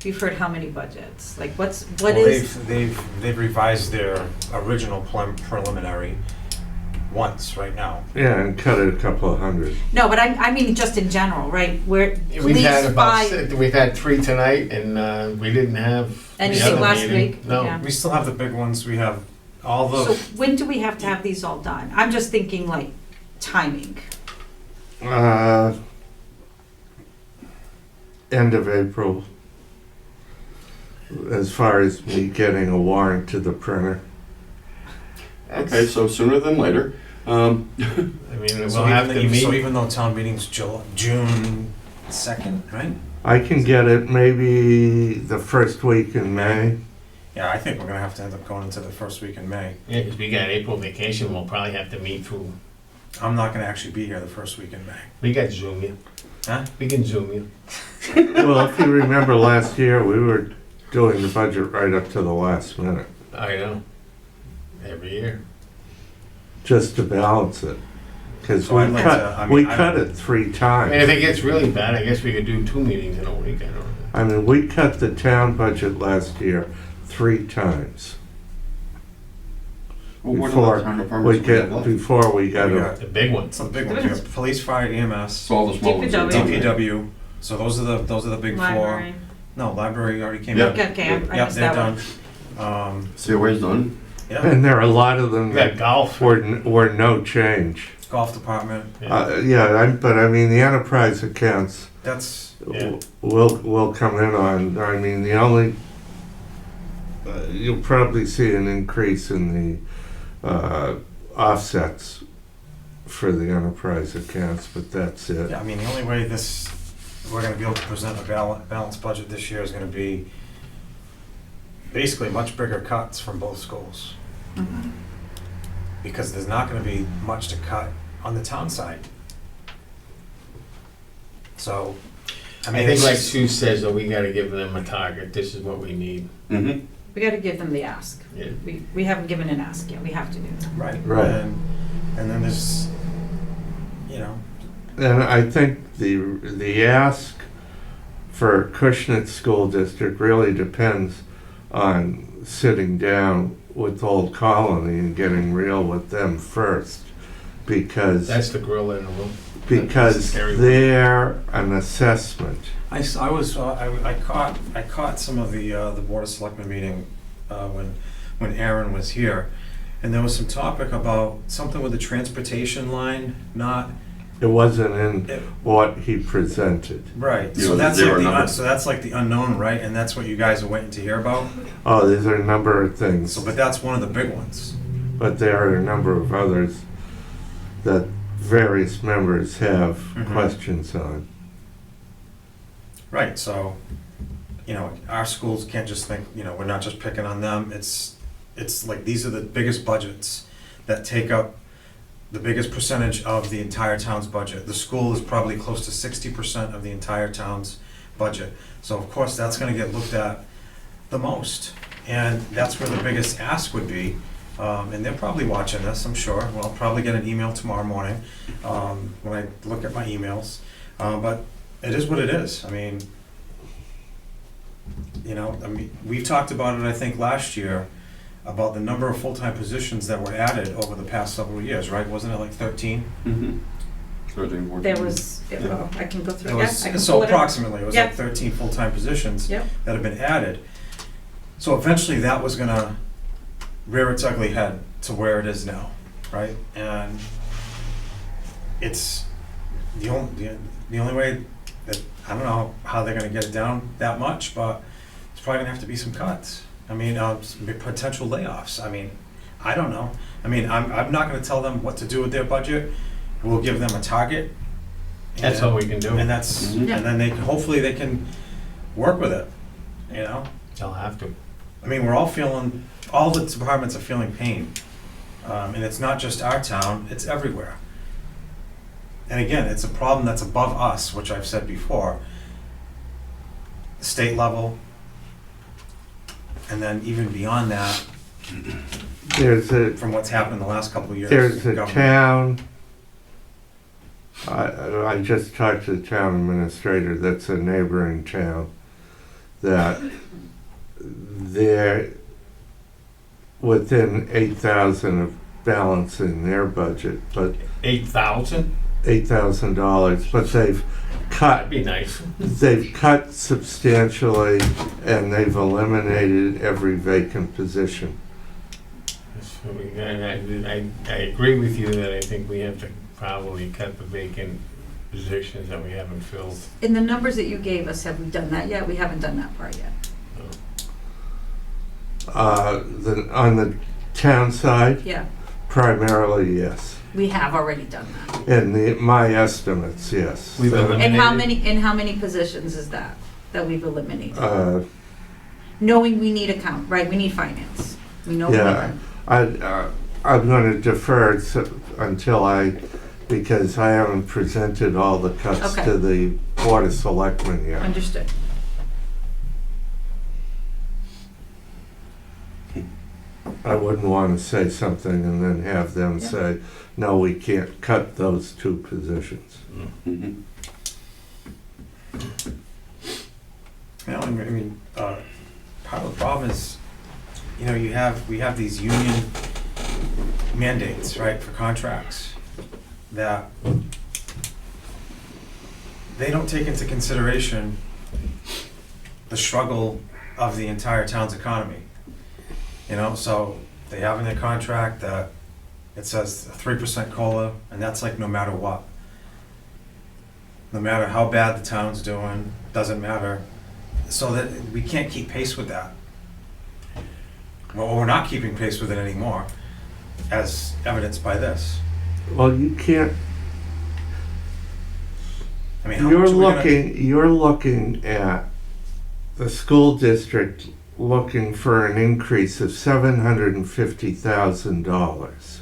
we've heard how many budgets? Like, what Well, is, they've revised their original preliminary once right now. Yeah, and cut it a couple of hundred. no, but I mean, just in general, right? We're We've had police, about fire, we've had 3 tonight, and we didn't have the anything other last meeting. week? No. Yeah. We still have the big ones. We have all So the, when do we have to have these all done? I'm just thinking like timing. End of April, as far as me getting a warrant to the printer. Okay, so sooner than later. I mean, we'll so have to even, so meet. even though town meeting's June 2nd, right? I can get it maybe the first week in May. Yeah, I think we're gonna have to end up going into the first week in May. Yeah, because we got April vacation, we'll probably have to meet through, I'm not gonna actually be here the first week in May. we got Zoom you. Huh? We can Zoom you. Well, if you remember last year, we were doing the budget right up to the last minute, I know. Every year. just to balance it. Because So I'd like to- I mean, we I- cut it 3 I mean, if times. it gets really bad, I guess we could do 2 meetings in a week, I don't know. I mean, we cut the town budget last year 3 times. Well, what Before other town we departments we have get, left? before we got We a, got The big ones. some big ones here, police, fire, EMS, So all the small ones. are done, right? DPW, so those are the big 4. Library. No, library already came Yeah. out. Okay, okay, I Yep, missed they're that done. one. COA's done. Yeah, and there are a lot of them We got that golf. were no change. golf department, But I mean, the enterprise accounts that's, Yeah. will come in on, I mean, the only, you'll probably see an increase in the offsets for the enterprise accounts, but that's it. yeah, I mean, the only way we're gonna be able to present a balanced budget this year is gonna be basically much bigger cuts from both schools. Mhm. Because there's not gonna be much to cut on the town side. So, I I mean, think it's like just- Sue says, that we gotta give them a target, this is what we need. Mm-hmm. We gotta give them the ask. Yeah. We haven't given an ask yet, we have to do that. right, Right. and then there's, you know, And I think the ask for Acushnet School District really depends on sitting down with Old Colony and getting real with them first, because That's the gorilla in the room. because scary one. they're an assessment. I caught some of the Board of Selectmen meeting when Aaron was here, and there was some topic about something with the transportation line, not, It wasn't in it- what he presented. right, You so know, that's zero like number. so that's like the unknown, right, and that's what you guys are waiting to hear about, Oh, there's a number of things, so, but that's one of the big ones. but there are a number of others that various members have Mhm. questions on. Right, so, you know, our schools can't just think, you know, we're not just picking on them, it's like, these are the biggest budgets that take up the biggest percentage of the entire town's budget. The school is probably close to 60% of the entire town's budget. So of course, that's gonna get looked at the most, and that's where the biggest ask would be. And they're probably watching this, I'm sure. Well, I'll probably get an email tomorrow morning, when I look at my emails. But it is what it is. I mean, you know, we've talked about it, I think, last year, about the number of full-time positions that were added over the past several years, right? Wasn't it like 13? Mm-hmm. 13, 14. There was, oh, I can go It through, yeah, was, I can so pull it up. approximately, it was like Yep. 13 full-time positions Yep. that have been added. So eventually, that was gonna rear its ugly head to where it is now, right? And it's the only way that, I don't know how they're gonna get it down that much, but it's probably gonna have to be some cuts. I mean, some potential layoffs. I mean, I don't know. I mean, I'm not gonna tell them what to do with their budget. We'll give them a target. That's and- all we can do. And that's, Mhm. Yeah. and then hopefully they can work with it, you know? They'll have to. I mean, we're all feeling, all the departments are feeling pain. And it's not just our town, it's everywhere. And again, it's a problem that's above us, which I've said before. State level, and then even beyond that, There's a, from what's happened in the last couple of years. there's a government. town, I just talked to the town administrator, that's a neighboring town, that they're within 8,000 of balancing their budget, but 8,000? $8,000, but they've cut That'd be nice. They've cut substantially, and they've eliminated every vacant position. I agree with you that I think we have to probably cut the vacant positions that we haven't filled. In the numbers that you gave us, have we done that yet? We haven't done that part yet. On the town side, Yeah, primarily, yes. we have already done that. In my estimates, yes. We've And how eliminated- many positions is that we've eliminated? Uh, Knowing we need account, right, we need finance. We know we Yeah. need. I'm going to defer until because I haven't presented all the cuts Okay. to the Board of Selectmen yet. Understood. I wouldn't want to say something and then have them Yeah. say, no, we can't cut those two positions. Mhm. I mean, part of the problem is, you know, we have these union mandates, right, for contracts, that they don't take into consideration the struggle of the entire town's economy. You know, so they have in their contract that it says 3% COLA, and that's like no matter what. No matter how bad the town's doing, doesn't matter. So that we can't keep pace with that. Well, we're not keeping pace with it anymore, as evidenced by this. Well, you can't, I mean, how much are we gonna- you're looking at the school district looking for an increase of $750,000.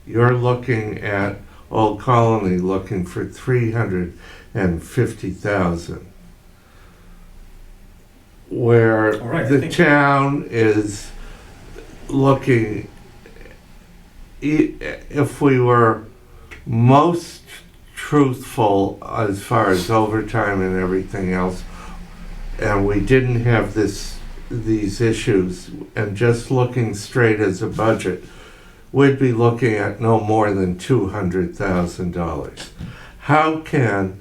You're looking at Old Colony looking for $350,000. Where All right, I the think- town is looking, if we were most truthful as far as overtime and everything else, and we didn't have these issues, and just looking straight as a budget, we'd be looking at no more than $200,000. How can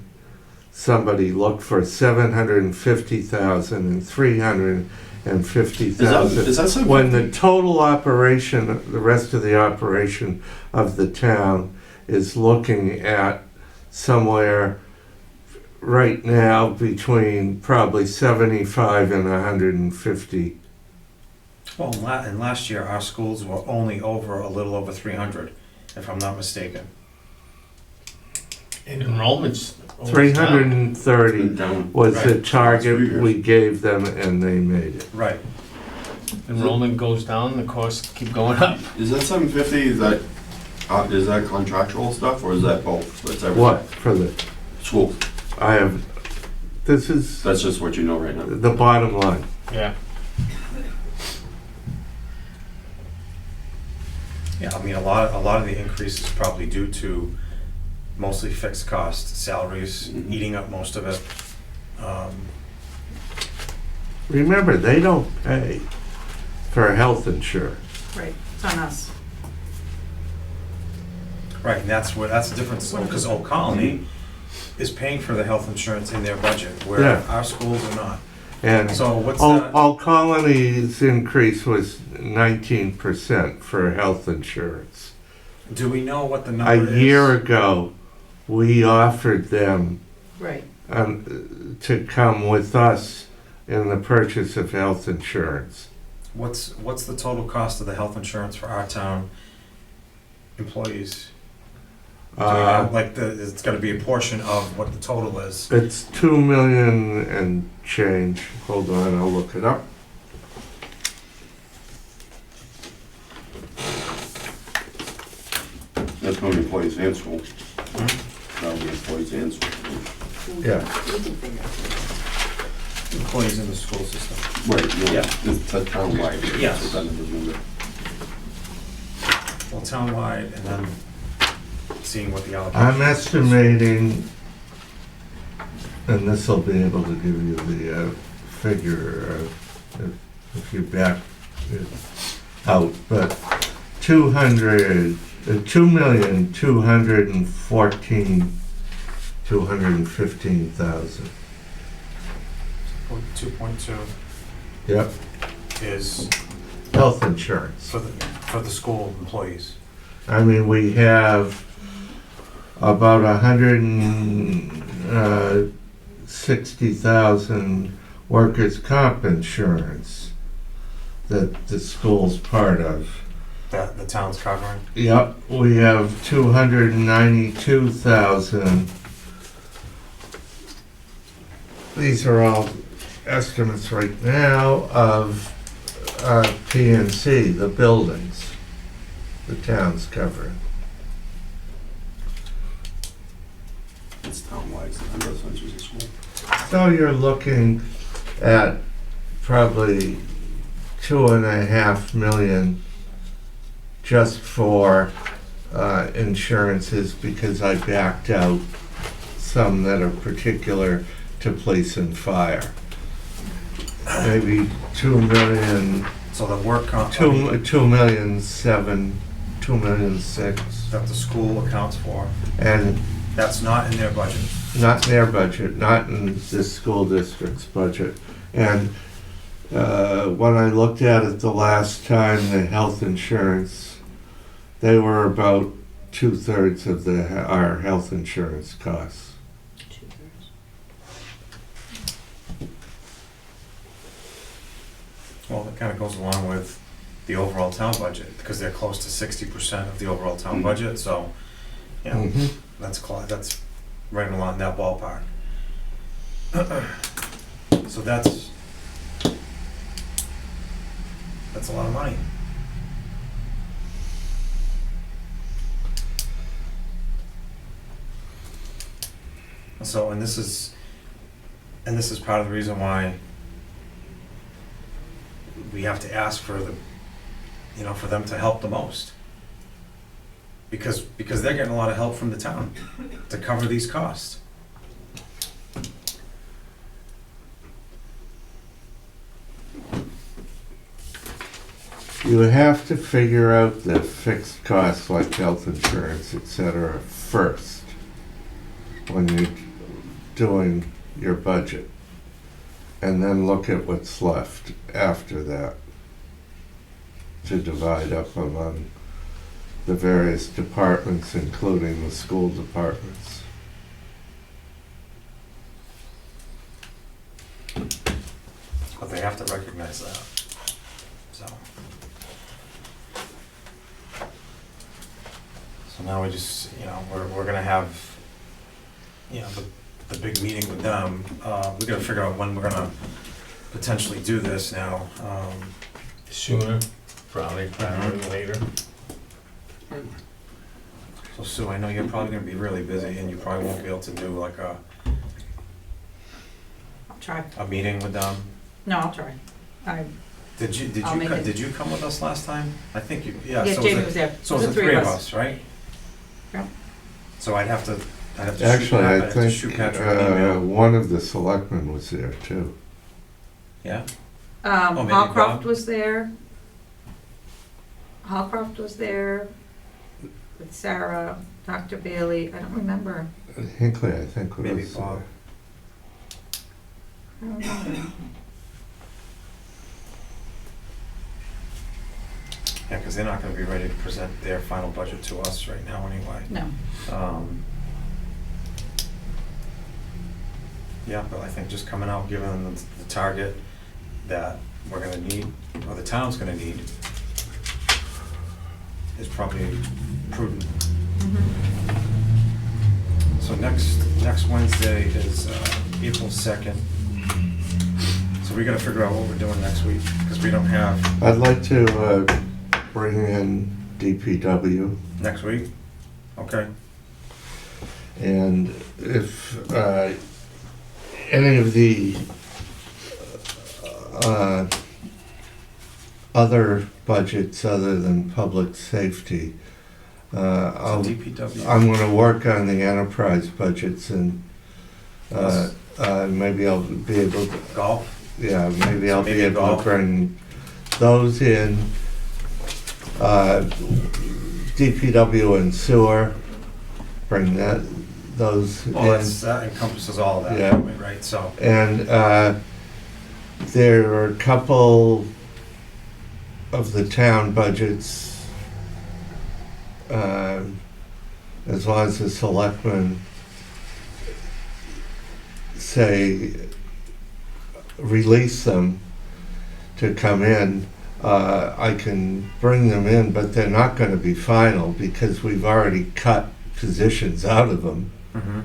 somebody look for 750,000 and 350,000 Is that something? when the total operation, the rest of the operation of the town is looking at somewhere right now between probably 75 and 150. Well, and last year, our schools were only over, a little over 300, if I'm not mistaken. And enrollments. always 330 Down. was the Right. target 2 years. we gave them, and they made it. Right. down. Enrollment goes down, the costs keep going up. Is that 750, is that contractual stuff, or is that both? That's everything? What, for the, Schools. this is That's just what you know right now. the bottom line. Yeah. Yeah, I mean, a lot of the increase is probably due to mostly fixed costs, salaries, Mhm. eating up most of it. Remember, they don't pay for health insurance. Right, it's on us. Right, and that's the difference, because Old Colony is paying for the health insurance in their budget, where Yeah. our schools are not. And So what's that? All Colony's increase was 19% for health insurance. Do we know what the A number is? year ago, we offered them Right. to come with us in the purchase of health insurance. What's the total cost of the health insurance for our town employees? Do we know, like, it's gotta be a portion of what the total is. It's 2 million and change. Hold on, I'll look it up. That's going to be employees and school. That'll be employees and school. Yeah. Employees in the school system. Right, no, Yeah. it's a town-wide. Yes. So that number's moving. Well, townwide, and then seeing what the allocation. I'm estimating, and this will be able to give you the figure if you back it out, but 2,215,000. 2.2 Yep. is health insurance. For the school employees. I mean, we have about 160,000 workers' comp insurance that the school's part of. That the town's covering. Yep, we have 292,000. These are all estimates right now of PNC, the buildings the town's covering. It's town-wide, it's not residential, it's a school. So you're looking at probably 2.5 million just for insurances, because I backed out some that are particular to police and fire. Maybe 2 million, So the work comp, 2 million 7, 2 million 6, that the school accounts for, and that's not in their budget. not in their budget, not in this school district's budget. And when I looked at it the last time, the health insurance, they were about 2/3 of our health insurance costs. 2/3. Well, that kind of goes along with the overall town budget, because they're close to 60% of the overall town budget, so, you know, Mhm. that's right along that ballpark. So that's a lot of money. So, and this is part of the reason why we have to ask for for them to help the most. Because they're getting a lot of help from the town to cover these costs. You have to figure out the fixed costs like health insurance, et cetera, first when you're doing your budget. And then look at what's left after that to divide up among the various departments, including the school departments. But they have to recognize that, so. So now we just, we're gonna have, the big meeting with them. We gotta figure out when we're gonna potentially do this now. Sooner, probably rather than later. So Sue, I know you're probably gonna be really busy and you probably won't be able to do like I'll try. a meeting with them. No, I'll try. I'll make it. Did you come with us last time? I think you, yeah. Yeah, so Jamie it- was there. So It it was the three of us, right? Yep. So I'd have to shoot Actually, Pat- I I'd have to shoot think Patrick an email. one of the selectmen was there too. Yeah? maybe Hallcroft Bob? was there. Hallcroft was there with Sarah, Dr. Bailey. I don't remember. Hinckley, I think, was Maybe Bob. I don't remember. Yeah, because they're not gonna be ready to present their final budget to us right now anyway. No. Yeah, but I think just coming out, giving them the target that we're gonna need, or the town's gonna need, is probably prudent. So next Wednesday is April 2nd. So we gotta figure out what we're doing next week, because we don't have, I'd like to bring in DPW, next week? Okay. and if any of the other budgets other than public safety, So DPW. I'm gonna work on the enterprise budgets, and Yes. maybe I'll be able to, Golf? yeah, maybe So I'll be maybe able to golf. bring those in. DPW and sewer, bring those Well, in. that encompasses all of that, Yeah. right? So, And there are a couple of the town budgets, as long as the selectmen say, release them to come in, I can bring them in, but they're not gonna be final because we've already cut positions out of them. Mm-hmm.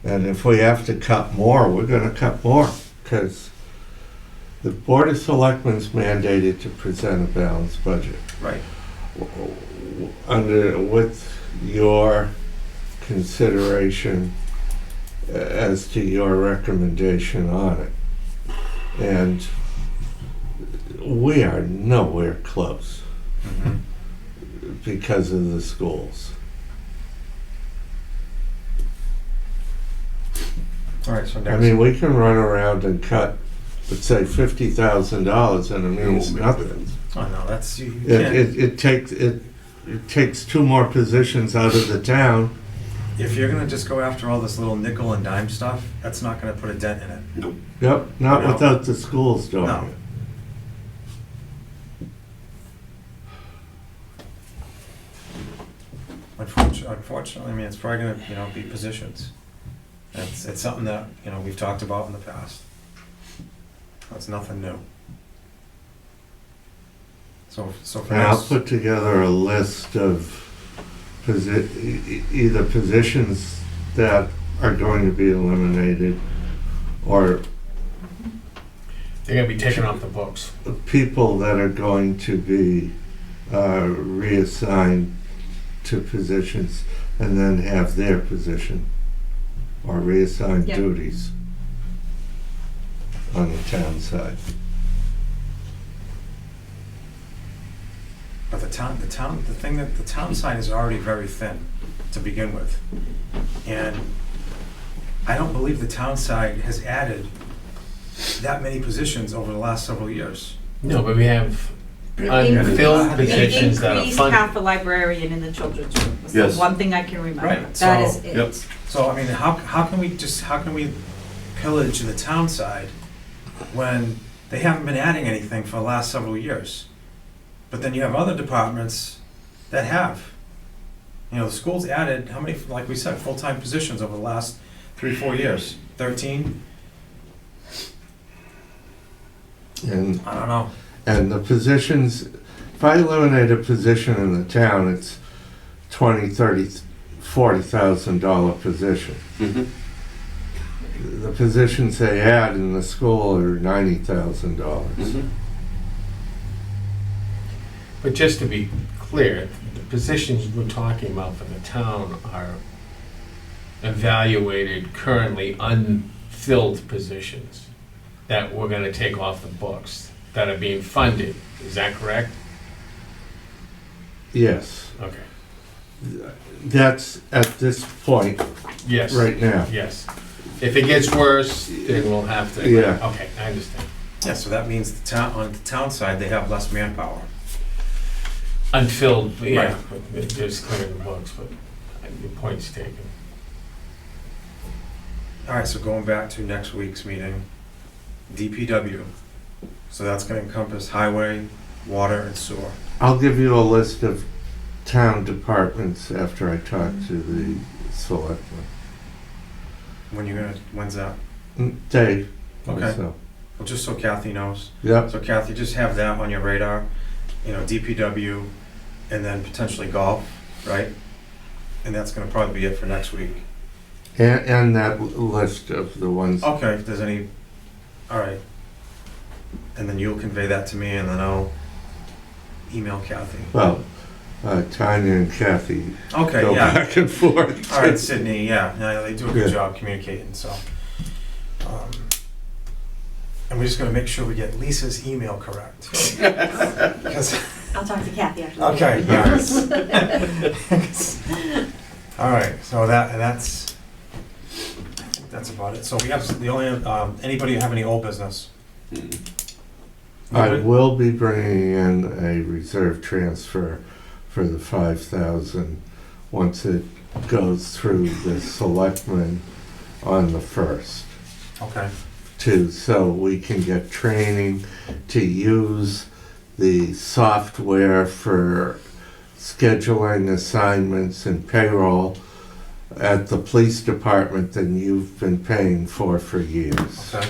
And if we have to cut more, we're gonna cut more, because the Board of Selectmen's mandated to present a balanced budget. Right. With your consideration as to your recommendation on it. And we are nowhere close Mm-hmm. because of the schools. All right, so I next. mean, we can run around and cut, let's say, $50,000, and it means nothing. Oh, no, that's, you It, can't. it takes two more positions out of the town. If you're gonna just go after all this little nickel and dime stuff, that's not gonna put a dent in it. Yep, not No. without the schools doing No. it. Unfortunately, I mean, it's probably gonna, be positions. It's something that, we've talked about in the past. It's nothing new. So for And I'll next, put together a list of either positions that are going to be eliminated or They're gonna be taken off the books. people that are going to be reassigned to positions and then have their position or reassigned Yep. duties on the town side. but the town side is already very thin to begin with. And I don't believe the town side has added that many positions over the last several years. No, but we have They unfilled They positions that are increased funded. half a librarian in the children's room. Was Yes. the one thing I can remember. Right, That is so- it. Yep. So, I mean, how can we pillage the town side when they haven't been adding anything for the last several years? But then you have other departments that have. The schools added, how many, like we said, full-time positions over the last 3-4 years? 13? And I don't know. And the positions, if I eliminate a position in the town, it's $20,000, $30,000, $40,000 position. Mm-hmm. The positions they add in the school are $90,000. Mm-hmm. But just to be clear, the positions we're talking about for the town are evaluated currently unfilled positions that we're gonna take off the books, that are being funded. Is that correct? Yes, Okay. that's at this point Yes. right now. Yes. If it gets worse, then we'll have to. Yeah. Okay, I understand. Yeah, so that means on the town side, they have less manpower. Unfilled, yeah, Right. but it just clearing the books, but your point's taken. All right, so going back to next week's meeting, DPW. So that's gonna encompass highway, water, and sewer. I'll give you a list of town departments after I talk to the selectmen. When's that? Dave, Okay. so, Well, just so Kathy knows. yep, So Kathy, just have that on your radar, DPW, and then potentially golf, right? And that's gonna probably be it for next week. and that list of the ones. Okay, if there's any, all right. And then you'll convey that to me, and then I'll email Kathy. Well, Tanya and Kathy Okay, go yeah. back and forth. All right, Sydney, yeah, they do a good Yeah. job communicating, so. And we're just gonna make sure we get Lisa's email correct. 'Cause- I'll talk to Kathy after. Okay, yes. All right, so that's, I think that's about it. So we have, the only, anybody have any old business? I will be bringing in a reserve transfer for the 5,000 once it goes through the selectmen on the 1st. Okay, So we can get training to use the software for scheduling assignments and payroll at the police department than you've been paying for years. Okay.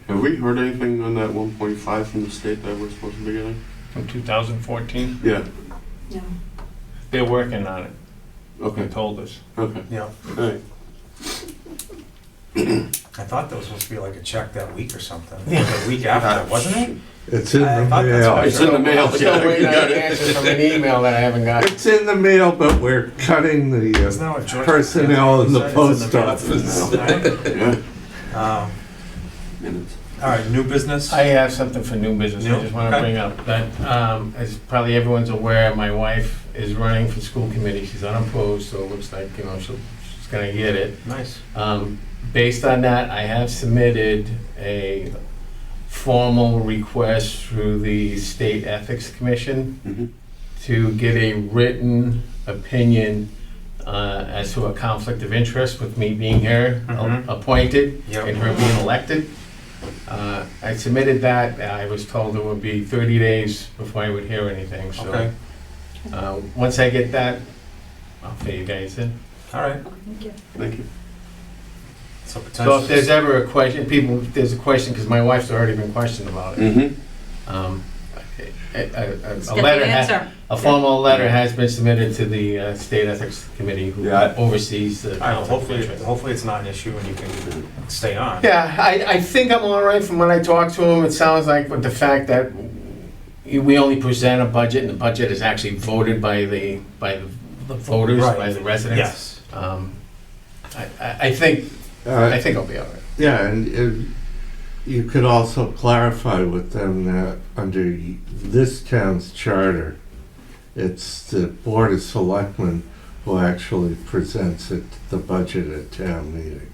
Have we heard anything on that 1.5 from the state that we're supposed to be getting? From 2014, Yeah. No. they're working on it, they Okay. told us. Okay. Yeah. All right. I thought that was supposed to be like a check that week or something. It was the week after, wasn't it? It's in I the thought that's mail. what I It's in the mail. I'm still waiting on an answer from an email that I haven't got. It's in the mail, but we're cutting the Isn't that what George personnel in the said? It's post mail. office. Right? Yeah. Um, Minutes. All right, new business? I have something for new business, I New? just want to Okay. bring up that, as probably everyone's aware, my wife is running for school committee, she's unopposed, so it looks like, you know, she's gonna get it. Nice. Based on that, I have submitted a formal request through the State Ethics Commission Mhm. to get a written opinion as to a conflict of interest with me being here, Mhm. appointed, Yep. and her being elected. I submitted that, I was told it would be 30 days before I would hear anything, Okay, so, once I get that, I'll fill you guys in. all right. Thank you. Thank you. So So if there's ever a question, if there's a question, because my wife's already been questioned about it. Mm-hmm. Um, Let's A get the letter, answer. a formal letter has been submitted to the State Ethics Committee who Yeah. oversees the All right, well, conflict of hopefully, interest. hopefully it's not an issue and you can stay on. Yeah, I think I'm all right from when I talked to him. It sounds like with the fact that we only present a budget and the budget is actually voted by the voters, Right. by the residents. Yes. I think I'll be all right. Yeah, and you could also clarify with them that under this town's charter, it's the Board of Selectmen who actually presents it, the budget at town meeting.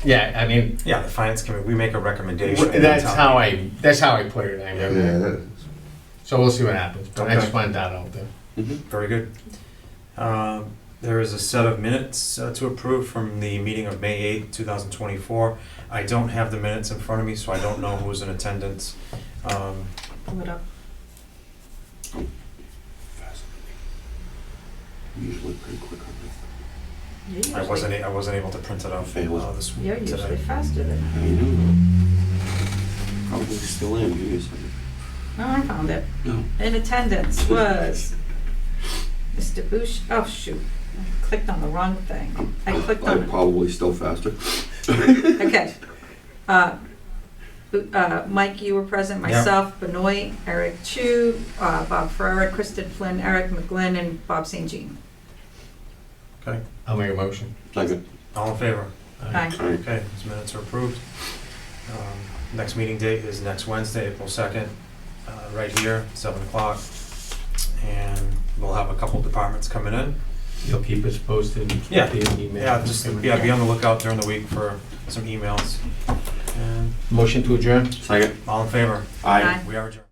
Yeah, I mean, Yeah, the finance committee, we make a recommendation. and that's tell how them. that's how I put it. I mean, Yeah, so we'll see what happens. But I Okay. just wanted that out there. Mm-hmm. Very good. There is a set of minutes to approve from the meeting of May 8th, 2024. I don't have the minutes in front of me, so I don't know who was in attendance. Pull it up. Usually pretty quick on You're I usually- wasn't able to print it out Fail. this You're week usually today. faster than that. I I know. Probably still am. Give me a second. No, I found it. No. In attendance was Mr. Bush, oh shoot, I clicked on the wrong thing. I clicked I'm on, probably still faster. okay. Mike, you were present, Yep. myself, Benoit, Eric Chu, Bob Ferrer, Kristen Flynn, Eric McGlynn, and Bob St. Jean. Okay, I'll make a motion. Second. all in favor? Aye. All right. Okay, these minutes are approved. Next meeting date is next Wednesday, April 2nd, right here, 7 o'clock. And we'll have a couple departments coming in. You'll keep us posted. Yeah. via email. Yeah, just, yeah, be on the lookout during the week for some emails. And Motion to adjourn? Second. all in favor? Aye. We are adjourned.